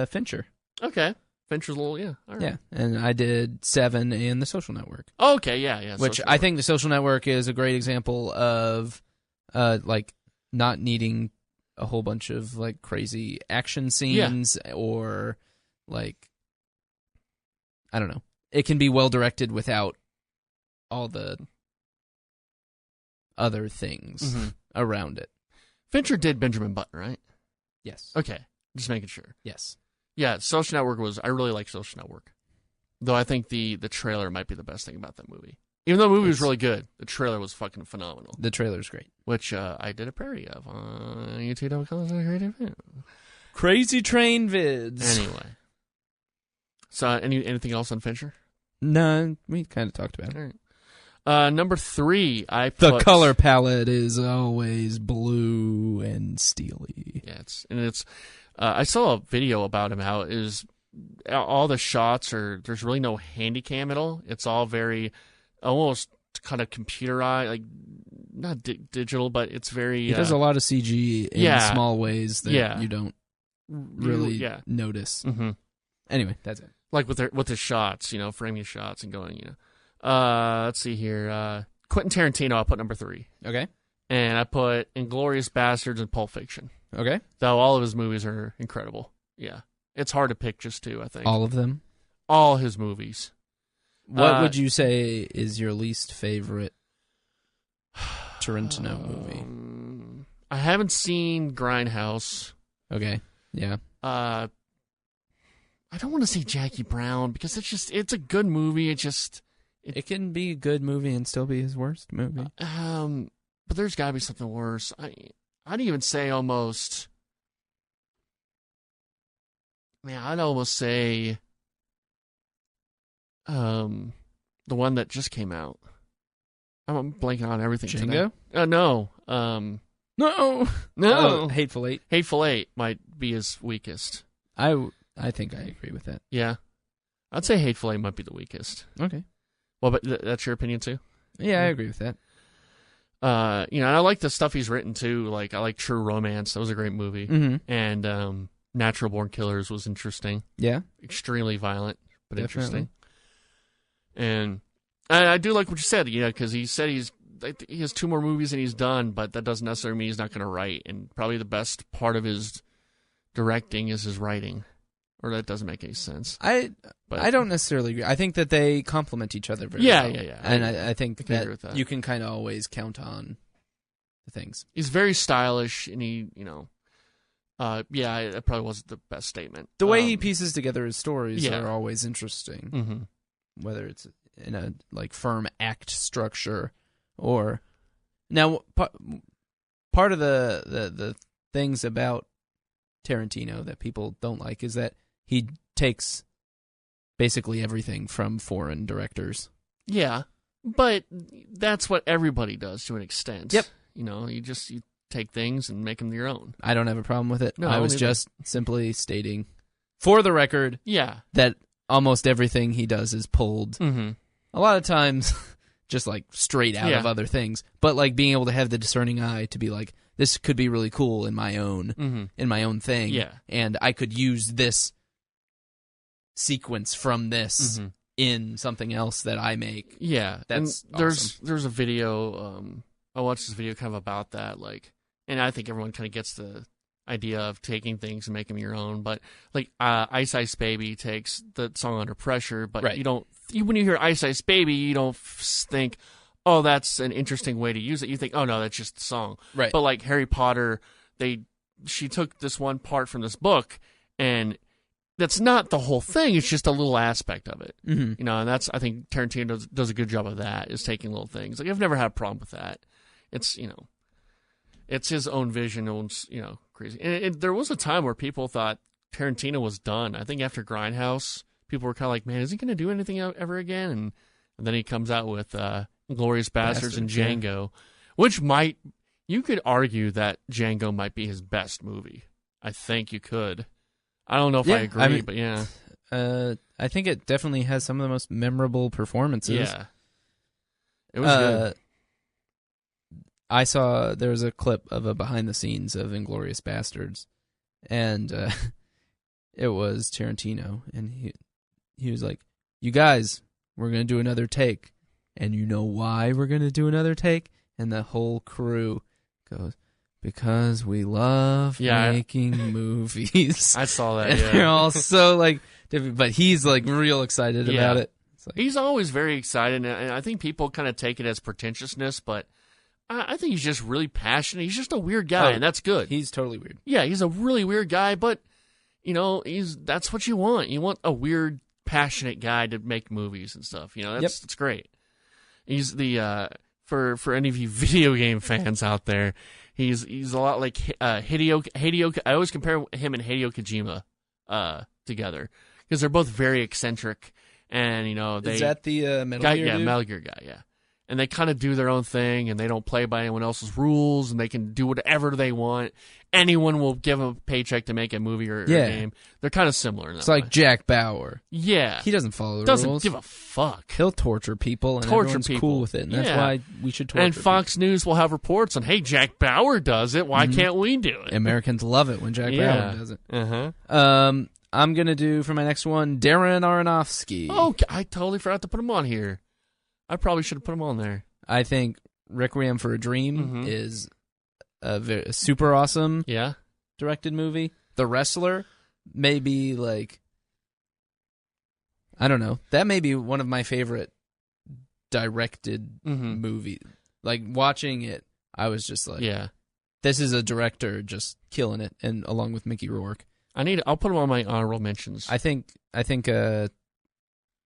Fincher. Okay, Fincher's a little all right. Yeah, and I did Seven and The Social Network. Oh, okay, yeah. Which I think The Social Network is a great example of like not needing a whole bunch of like crazy action scenes or like, I don't know. It can be well directed without all the other things around it. Fincher did Benjamin Button, right? Yes. Okay, just making sure. Yes. Yeah, Social Network I really like Social Network. Though I think the trailer might be the best thing about that movie. Even though the movie was really good, the trailer was fucking phenomenal. The trailer's great. Which I did a parody of on youtube.com. Crazy Train Vids. Anyway. So, anything else on Fincher? No, we kind of talked about it. All right. Number 3, the color palette is always blue and steely. Yeah, it's. I saw a video about him. How it is all the shots there's really no handy cam at all. It's all very almost kind of computerized, like not digital, but it's very. He does a lot of CG in small ways that you don't really notice. Mm-hmm. Anyway, that's it. Like with the shots, framing shots and going, let's see here. Quentin Tarantino, I put number 3. Okay. And I put Inglourious Bastards and Pulp Fiction. Okay. Though all of his movies are incredible. Yeah. It's hard to pick just 2, I think. All of them? All his movies. What would you say is your least favorite Tarantino movie? I haven't seen Grindhouse. Okay. Yeah. I don't want to say Jackie Brown because it's a good movie. It can be a good movie and still be his worst movie. But there's got to be something worse. I'd even say almost. Man, I'd almost say. The one that just came out. I'm blanking on everything. Django? No. No. No. Hateful Eight. Hateful Eight might be his weakest. I think I agree with that. Yeah. I'd say Hateful Eight might be the weakest. Okay. Well, but that's your opinion too? Yeah, I agree with that. And I like the stuff he's written too. Like, I like True Romance. That was a great movie. Mm-hmm. And Natural Born Killers was interesting. Yeah. Extremely violent, but Definitely. interesting. And I do like what you said, because he said he has 2 more movies than he's done, but that doesn't necessarily mean he's not going to write. And probably the best part of his directing is his writing. Or that doesn't make any sense. I don't necessarily agree. I think that they complement each other very well. Yeah. And I think agree with that. You can kind of always count on the things. He's very stylish, and he, Yeah, it probably wasn't the best statement. The way he pieces together his stories yeah. are always interesting. Mm-hmm. Whether it's in a like firm act structure or now part of the things about Tarantino that people don't like is that he takes basically everything from foreign directors. Yeah, but that's what everybody does to an extent. Yep. You know, you take things and make them your own. I don't have a problem with it. No, I was just simply stating, for the record, that almost everything he does is pulled. Mm-hmm. A lot of times, just like straight out of other things. But like being able to have the discerning eye to be like, this could be really cool in my own thing. Yeah. And I could use this sequence from this in something else that I make. Yeah, that's and awesome. There's a video. I watched this video kind of about that, like, and I think everyone kind of gets the idea of taking things and making them your own. But like Ice Ice Baby takes the song Under Pressure, but you don't. When you hear Ice Ice Baby, you don't think, oh, that's an interesting way to use it. You think, oh no, that's just the song. Right. But like Harry Potter, she took this one part from this book and. That's not the whole thing. It's just a little aspect of it, you know. And that's I think Tarantino does a good job of that. Is taking little things. Like I've never had a problem with that. It's it's his own vision, crazy. And there was a time where people thought Tarantino was done. I think after Grindhouse, people were kind of like, man, is he going to do anything ever again? And then he comes out with Inglourious Basterds and Django, which you could argue that Django might be his best movie. I think you could. I don't know if I agree, but yeah. I think it definitely has some of the most memorable performances. Yeah. It was good. I saw there was a clip of a behind the scenes of Inglourious Basterds, and it was Tarantino, and he was like, "You guys, we're gonna do another take, and you know why we're gonna do another take?" And the whole crew goes, "Because we love making movies." I saw that. And yeah, they're all so like, but he's like real excited about it. It's like, he's always very excited, and I think people kind of take it as pretentiousness, but I think he's just really passionate. He's just a weird guy, and that's good. He's totally weird. Yeah, he's a really weird guy, but that's what you want. You want a weird, passionate guy to make movies and stuff. That's great. He's the for any of you video game fans out there. He's a lot like Hideo. I always compare him and Hideo Kojima together because they're both very eccentric, and is that the Metal Gear? Yeah, dude? Metal Gear guy. Yeah, and they kind of do their own thing, and they don't play by anyone else's rules, and they can do whatever they want. Anyone will give them a paycheck to make a movie or a game. They're kind of similar. It's like Jack Bauer. Yeah, he doesn't follow the rules. Doesn't give a fuck. He'll torture people, and everyone's cool with it. And that's why we should torture. And Fox News will have reports on, hey, Jack Bauer does it. Why can't we do it? Americans love it when Jack Bauer does it. I'm gonna do for my next one Darren Aronofsky. Oh, I totally forgot to put him on here. I probably should have put him on there. I think Requiem for a Dream is a super awesome directed movie. The Wrestler may be like, I don't know. That may be one of my favorite directed movies. Like watching it, I was just like, this is a director just killing it, and along with Mickey Rourke. I'll put him on my honorable mentions. I think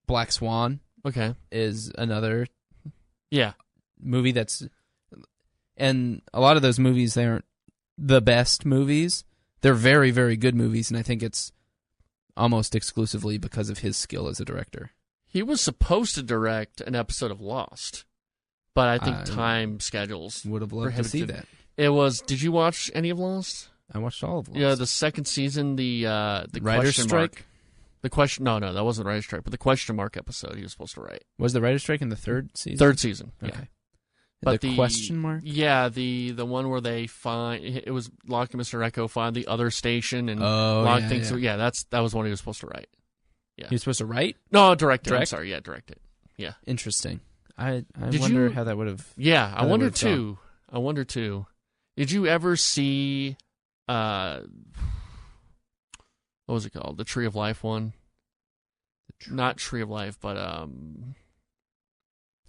Black Swan is another movie that's, and a lot of those movies, they aren't the best movies. They're very, very good movies, and I think it's almost exclusively because of his skill as a director. He was supposed to direct an episode of Lost, but I think time schedules would have loved to see that. It was. Did you watch any of Lost? I watched all of Lost. Yeah, the second season, the Writer's Strike. The question. No, that wasn't the Writer's Strike, but the question mark episode he was supposed to write. Was the Writer's Strike in the third season? Third season. Okay. Yeah. But the question mark? Yeah, the one where they find it was Locke and Mr. Echo find the other station and Locke thinks that was one he was supposed to write. Yeah. He was supposed to write? No, direct it. I'm sorry, direct it. Yeah. Interesting. I wonder how that would have. Yeah, I wonder too. Did you ever see what was it called? The Tree of Life one? Not Tree of Life, but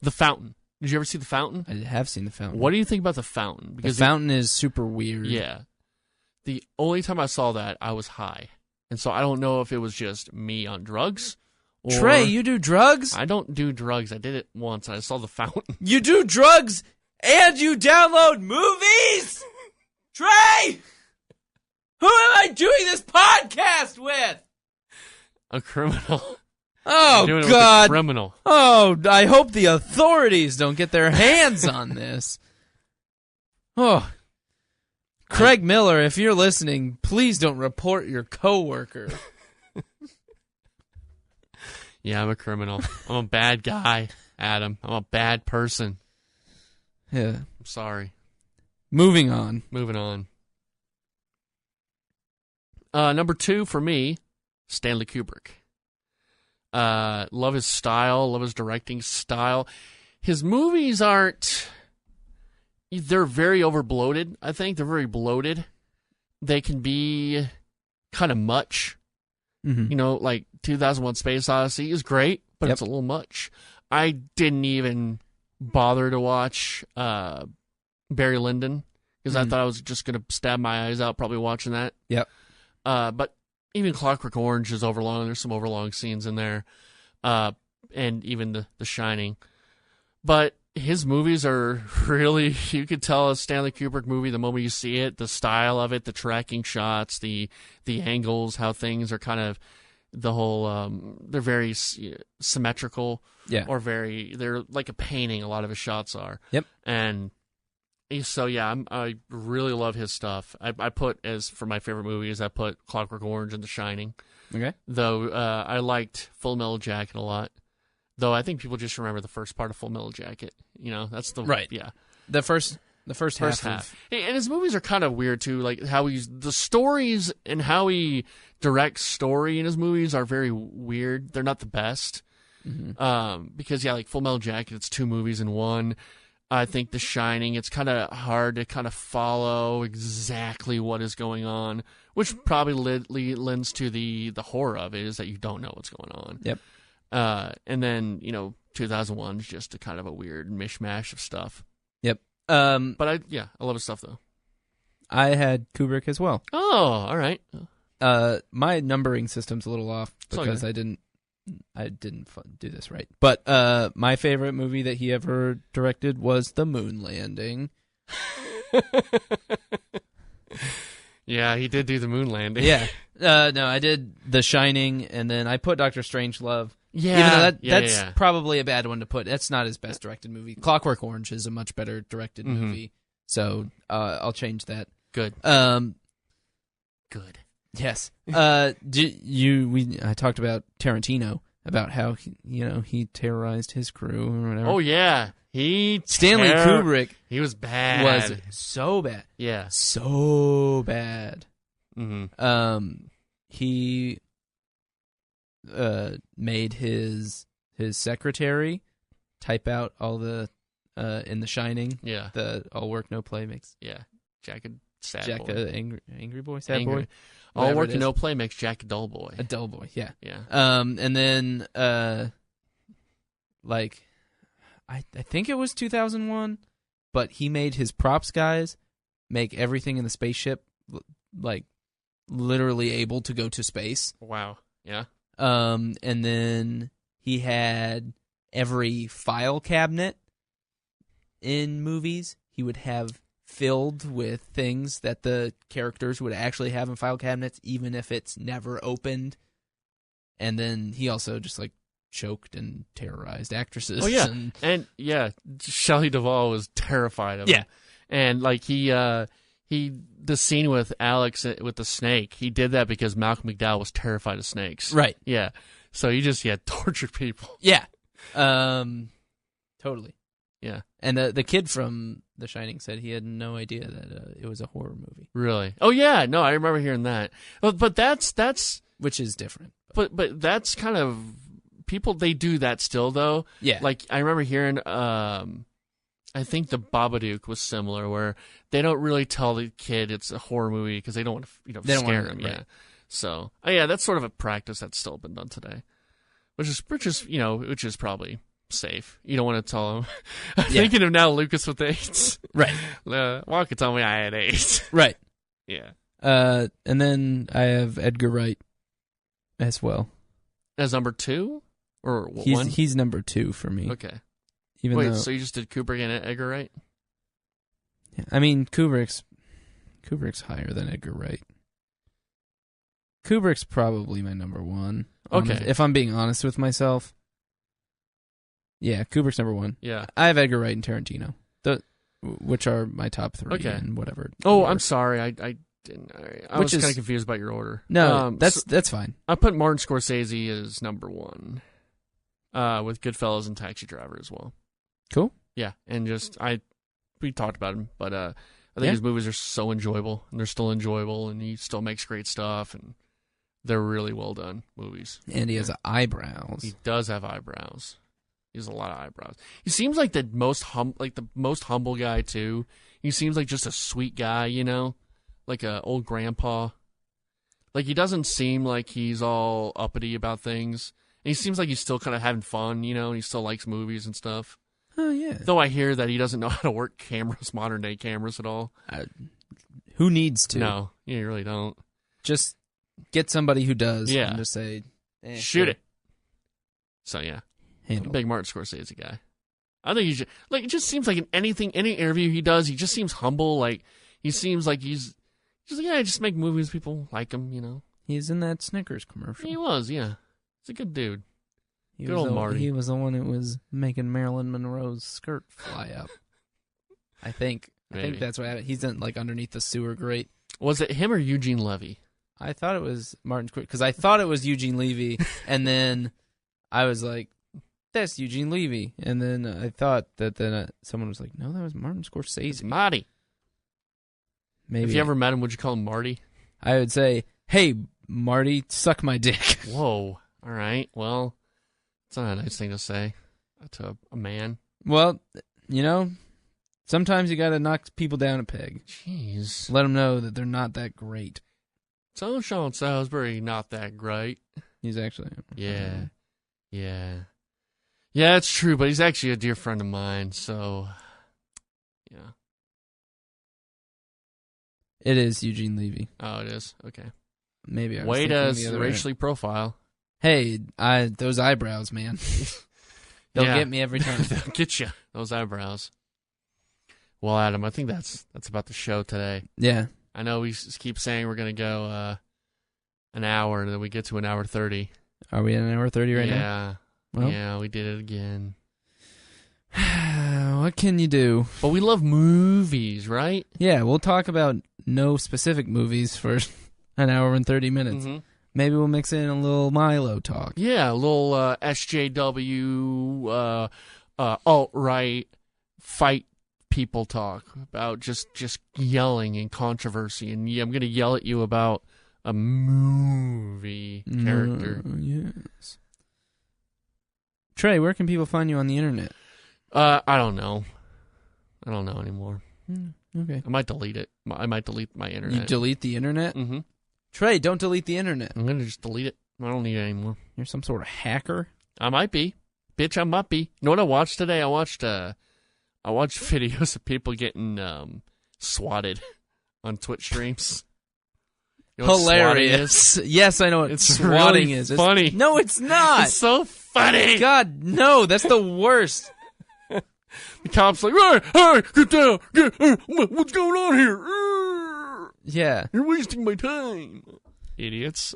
The Fountain. Did you ever see The Fountain? I have seen The Fountain. What do you think about The Fountain? Because The Fountain is super weird. Yeah. the only time I saw that, I was high. And so I don't know if it was just me on drugs. Or Trey, you do drugs? I don't do drugs. I did it once. I saw the fountain. You do drugs and you download movies? Trey! Who am I doing this podcast with? A criminal. Oh, Doing it with a God. criminal. Oh, I hope the authorities don't get their hands on this. Oh. Craig Miller, if you're listening, please don't report your coworker. Yeah, I'm a criminal. I'm a bad guy, Adam. I'm a bad person. Yeah. I'm sorry. Moving on. Moving on. Number 2 for me, Stanley Kubrick. Love his style, love his directing style. His movies aren't... They're very overbloated, I think. They're very bloated. They can be kind of much. Mm-hmm. You know, like 2001 Space Odyssey is great, but it's a little much. I didn't even bother to watch Barry Lyndon because I thought I was just going to stab my eyes out probably watching that. Yep. But even Clockwork Orange is overlong. There's some overlong scenes in there. And even The Shining. But his movies are really, you could tell a Stanley Kubrick movie the moment you see it, the style of it, the tracking shots, the angles, how things are kind of, the whole, they're very symmetrical. Yeah. Or they're like a painting, a lot of his shots are. Yep. And so, yeah, I really love his stuff. I put, as for my favorite movies, I put Clockwork Orange and The Shining. Okay. Though I liked Full Metal Jacket a lot. Though I think people just remember the first part of Full Metal Jacket. You know, that's the... Right. Yeah. The first half. And his movies are kind of weird, too. Like, the stories and how he directs story in his movies are very weird. They're not the best. Mm-hmm. Because, yeah, like Full Metal Jacket, it's 2 movies in one. I think The Shining, it's kind of hard to kind of follow exactly what is going on, which probably lends to the horror of it, is that you don't know what's going on. Yep. And then, 2001 is just a kind of a weird mishmash of stuff. Yep. But I love his stuff, though. I had Kubrick as well. Oh, all right. My numbering system's a little off because okay. I didn't do this right. But my favorite movie that he ever directed was The Moon Landing. Yeah, he did do the moon landing. Yeah. No, I did The Shining, and then I put Dr. Strangelove. Yeah. Even though that's probably a bad one to put. That's not his best directed movie. Clockwork Orange is a much better directed movie. So I'll change that. Good. Good. Yes. I talked about Tarantino, about how he terrorized his crew or whatever. Oh yeah, Stanley Kubrick. He was bad. Was so bad. Yeah, so bad. Mm-hmm. He made his secretary type out all the in The Shining. Yeah, the all work no play makes. Yeah, Jack angry boy, sad boy. All work and no play makes Jack a dull boy. A dull boy, yeah. Yeah. And then I think it was 2001, but he made his props guys make everything in the spaceship like literally able to go to space. Wow. Yeah. And then he had every file cabinet in movies he would have filled with things that the characters would actually have in file cabinets, even if it's never opened. And then he also just choked and terrorized actresses. Oh yeah, and Shelley Duvall was terrified of him. And the scene with Alex with the snake, he did that because Malcolm McDowell was terrified of snakes. Right. Yeah. So he just tortured people. Yeah. Totally. Yeah. And the kid from The Shining said he had no idea that it was a horror movie. Really? Oh yeah, no, I remember hearing that. But that's which is different. But that's kind of people, they do that still though. Yeah. I remember hearing I think The Babadook was similar, where they don't really tell the kid it's a horror movie because they don't want to scare him. Yeah. So that's sort of a practice that's still been done today, which is probably safe. You don't want to tell him. I'm thinking of now Lucas with AIDS. Right. Walker told me I had AIDS. Right. Yeah. And then I have Edgar Wright as well. As number 2? Or He's 1? he's number 2 for me. Okay. Even Wait, though, so you just did Kubrick and Edgar Wright? I mean, Kubrick's higher than Edgar Wright. Kubrick's probably my number 1. Okay. If I'm being honest with myself. Yeah, Kubrick's number 1. Yeah. I have Edgar Wright and Tarantino, which are my top 3 Okay. and whatever. Oh, order. I'm sorry. I didn't. I was kind of confused about your order. No, so that's fine. I put Martin Scorsese as number 1, with Goodfellas and Taxi Driver as well. Cool. Yeah, and we talked about him, but I think his movies are so enjoyable, and they're still enjoyable, and he still makes great stuff, and they're really well done movies. And he has eyebrows. He does have eyebrows. He has a lot of eyebrows. He seems like the most humble guy too. He seems like just a sweet guy, like a old grandpa. Like he doesn't seem like he's all uppity about things. And he seems like he's still kind of having fun, and he still likes movies and stuff. Oh yeah. Though I hear that he doesn't know how to work cameras, modern day cameras at all. Who needs to? No, you really don't. Just get somebody who does. Yeah. And just say, shoot it. So yeah. I'm Handle. a big Martin Scorsese guy. I think he's it just seems like in any interview he does, he just seems humble. Like he seems like he's like, yeah, I just make movies, people like him, He's in that Snickers commercial. He was, yeah. He's a good dude. He Good was old Marty. He was the one that was making Marilyn Monroe's skirt fly up. I think Maybe. that's what happened. He's in, like underneath the sewer grate. Was it him or Eugene Levy? I thought it was Martin Scorsese because I thought it was Eugene Levy, and then I was like, "That's Eugene Levy," and then I thought that someone was like, "No, that was Martin It's Scorsese." Marty. Maybe If you ever met him, would you call him Marty? I would say, "Hey, Marty, suck my dick." Whoa. All right. Well, it's not a nice thing to say to a man. Well, sometimes you got to knock people down a peg. Jeez. Let them know that they're not that great. So Sean Salisbury, not that great. He's actually. Yeah. Yeah. Yeah, it's true, but he's actually a dear friend of mine, so yeah. It is Eugene Levy. Oh, it is? Okay. Maybe I was Way thinking to the other racially profile. Hey, those eyebrows, man. They'll Yeah. get me every time. They'll get you, those eyebrows. Well, Adam, I think that's about the show today. Yeah. I know we keep saying we're going to go an hour, and then we get to an hour 30. Are we at an hour 30 right now? Yeah. Well. Yeah, we did it again. What can you do? But we love movies, right? Yeah, we'll talk about no specific movies for an hour and 30 minutes. Mm-hmm. Maybe we'll mix in a little Milo talk. Yeah, a little SJW, alt-right fight people talk about just yelling and controversy. And yeah, I'm going to yell at you about a movie character. Yes. Trey, where can people find you on the internet? I don't know. I don't know anymore. Okay. I might delete it. I might delete my internet. You delete the internet? Mm-hmm. Trey, don't delete the internet. I'm going to just delete it. I don't need it anymore. You're some sort of hacker? I might be. Bitch, I might be. You know what I watched today? I watched videos of people getting swatted on Twitch streams. You know what swatting Hilarious. Yes, I know what It's swatting really is. funny. No, it's not. It's so funny. God, no, that's the worst. The cop's like, hey, get down. What's going on here? Yeah. You're wasting my time. Idiots.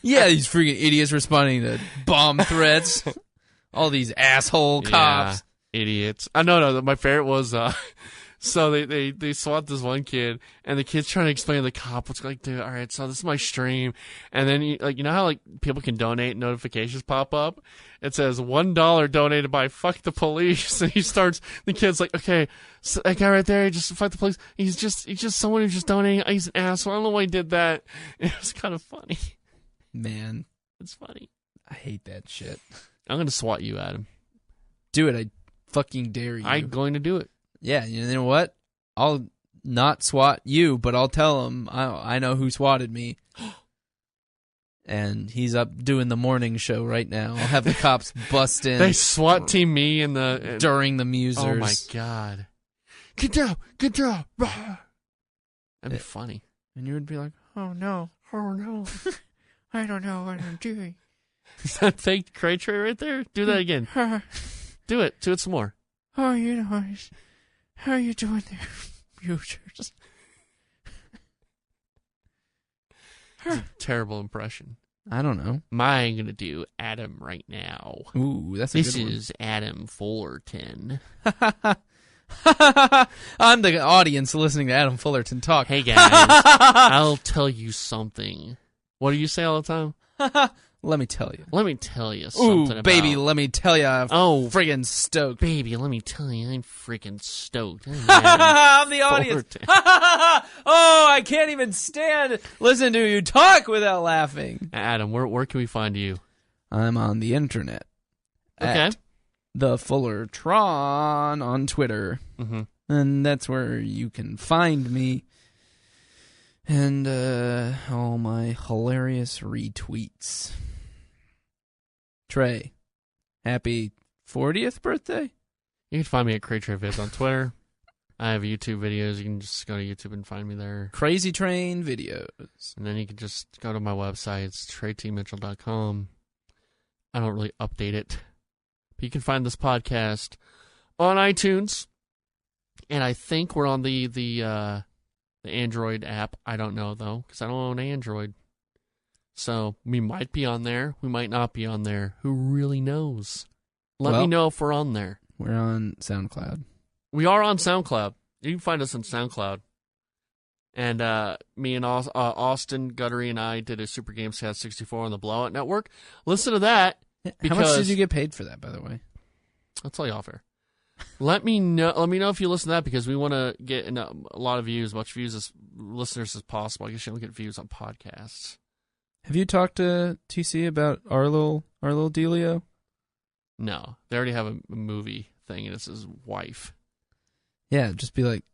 Yeah, these freaking idiots responding to bomb threats. All these asshole cops. Yeah, idiots. I know. My favorite was, so they swat this one kid, and the kid's trying to explain to the cop what's like, dude, all right, so this is my stream. And then, you know how, people can donate, notifications pop up? It says $1 donated by Fuck the Police. And the kid's like, okay, so that guy right there, he just fuck the police. He's just someone who's just donating. He's an asshole. I don't know why he did that. It was kind of funny. Man, It's funny. I hate that shit. I'm going to swat you, Adam. Do it. I fucking dare you. I'm going to do it. Yeah, you know what? I'll not swat you, but I'll tell him I know who swatted me. And he's up doing the morning show right now. I'll have the cops bust in. They SWAT team me in the during the musers. Oh my god! Get down! Get down! That'd be funny. And you would be like, oh no, I don't know what I'm doing. Is that fake Trey right there? Do that again. Do it some more. Oh, you know, how you doing there, users? It's a terrible impression. I don't know. I'm going to do Adam right now. Ooh, that's a This good one. is Adam Fullerton. I'm the audience listening to Adam Fullerton talk. Hey, guys, I'll tell you something. What do you say all the time? Let me tell you. Let me tell you something Ooh, baby, let me tell you, I'm friggin' stoked. Baby, let me tell you, I'm freaking stoked. I'm the audience. Oh, I can't even stand listen to you talk without laughing. Adam, where can we find you? I'm on the internet. Okay. At the Fullertron on Twitter. Mm-hmm. And that's where you can find me. And all my hilarious retweets. Trey, happy 40th birthday? You can find me at Cray Trey Vids on Twitter. I have YouTube videos. You can just go to YouTube and find me there. Crazy Train videos. And then you can just go to my website. It's TreyTMitchell.com. I don't really update it. But you can find this podcast on iTunes. And I think we're on the Android app. I don't know, though, because I don't own Android. So we might be on there. We might not be on there. Who really knows? Let me know if we're on there. We're on SoundCloud. We are on SoundCloud. You can find us on SoundCloud. And me and Austin, Guttery, and I did a Super Games Cast 64 on the Blowout Network. Listen to that. How much did you get paid for that, by the way? I'll tell you off air. Let me know if you listen to that, because we want to get a lot of views, as much views as listeners as possible. I guess you don't get views on podcasts. Have you talked to TC about our little dealio? No, they already have a movie thing, and it's his wife. Yeah, just be like,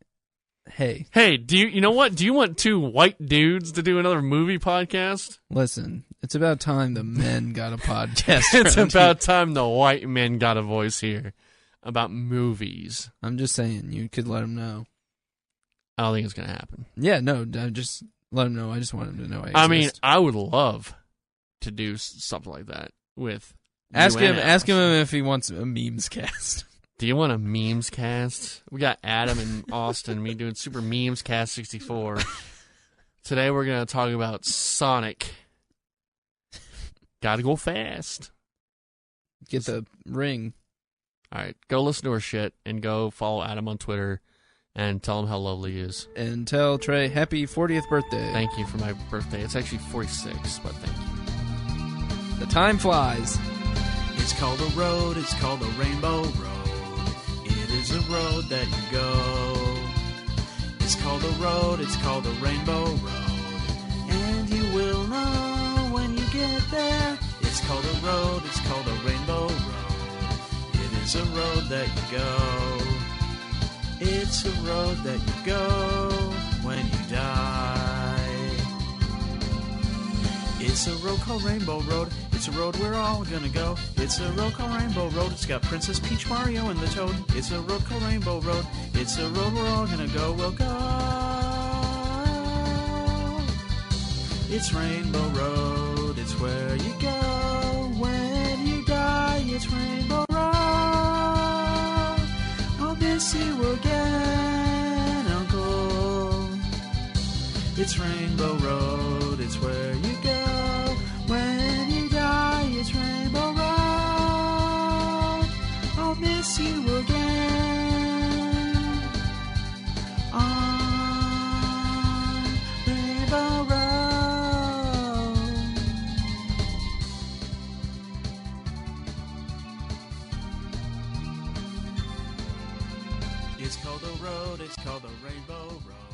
hey, do you know what? Do you want two white dudes to do another movie podcast? listen, it's about time the men got a podcast. It's around about here. time the white men got a voice here about movies. I'm just saying, you could let them know. I don't think it's going to happen. Yeah, no, just let them know. I just want them to know I exist. I mean, I would love to do something like that with ask you him and if he wants a memes cast. Do you want a memes cast? We got Adam and Austin, me doing Super Memes Cast 64. Today we're going to talk about Sonic. Gotta go fast. Get the ring. All right, go listen to our shit and go follow Adam on Twitter and tell him how lovely he is. And tell Trey, happy 40th birthday. Thank you for my birthday. It's actually 46, but thank you. The time flies. It's called a road, it's called a rainbow road. It is a road that you go. It's called a road, it's called a rainbow road. And you will know when you get there. It's called a road, it's called a rainbow road. It is a road that you go. It's a road that you go when you die. It's a road called Rainbow Road. It's a road we're all gonna go. It's a road called Rainbow Road. It's got Princess Peach, Mario, and the Toad. It's a road called Rainbow Road. It's a road we're all gonna go. We'll go. It's Rainbow Road. It's where you go when you die. It's Rainbow Road. I'll miss you again, Uncle. It's Rainbow Road. It's where you go when you die. It's Rainbow Road. I'll miss you again on Rainbow Road. It's called a road. It's called a Rainbow Road.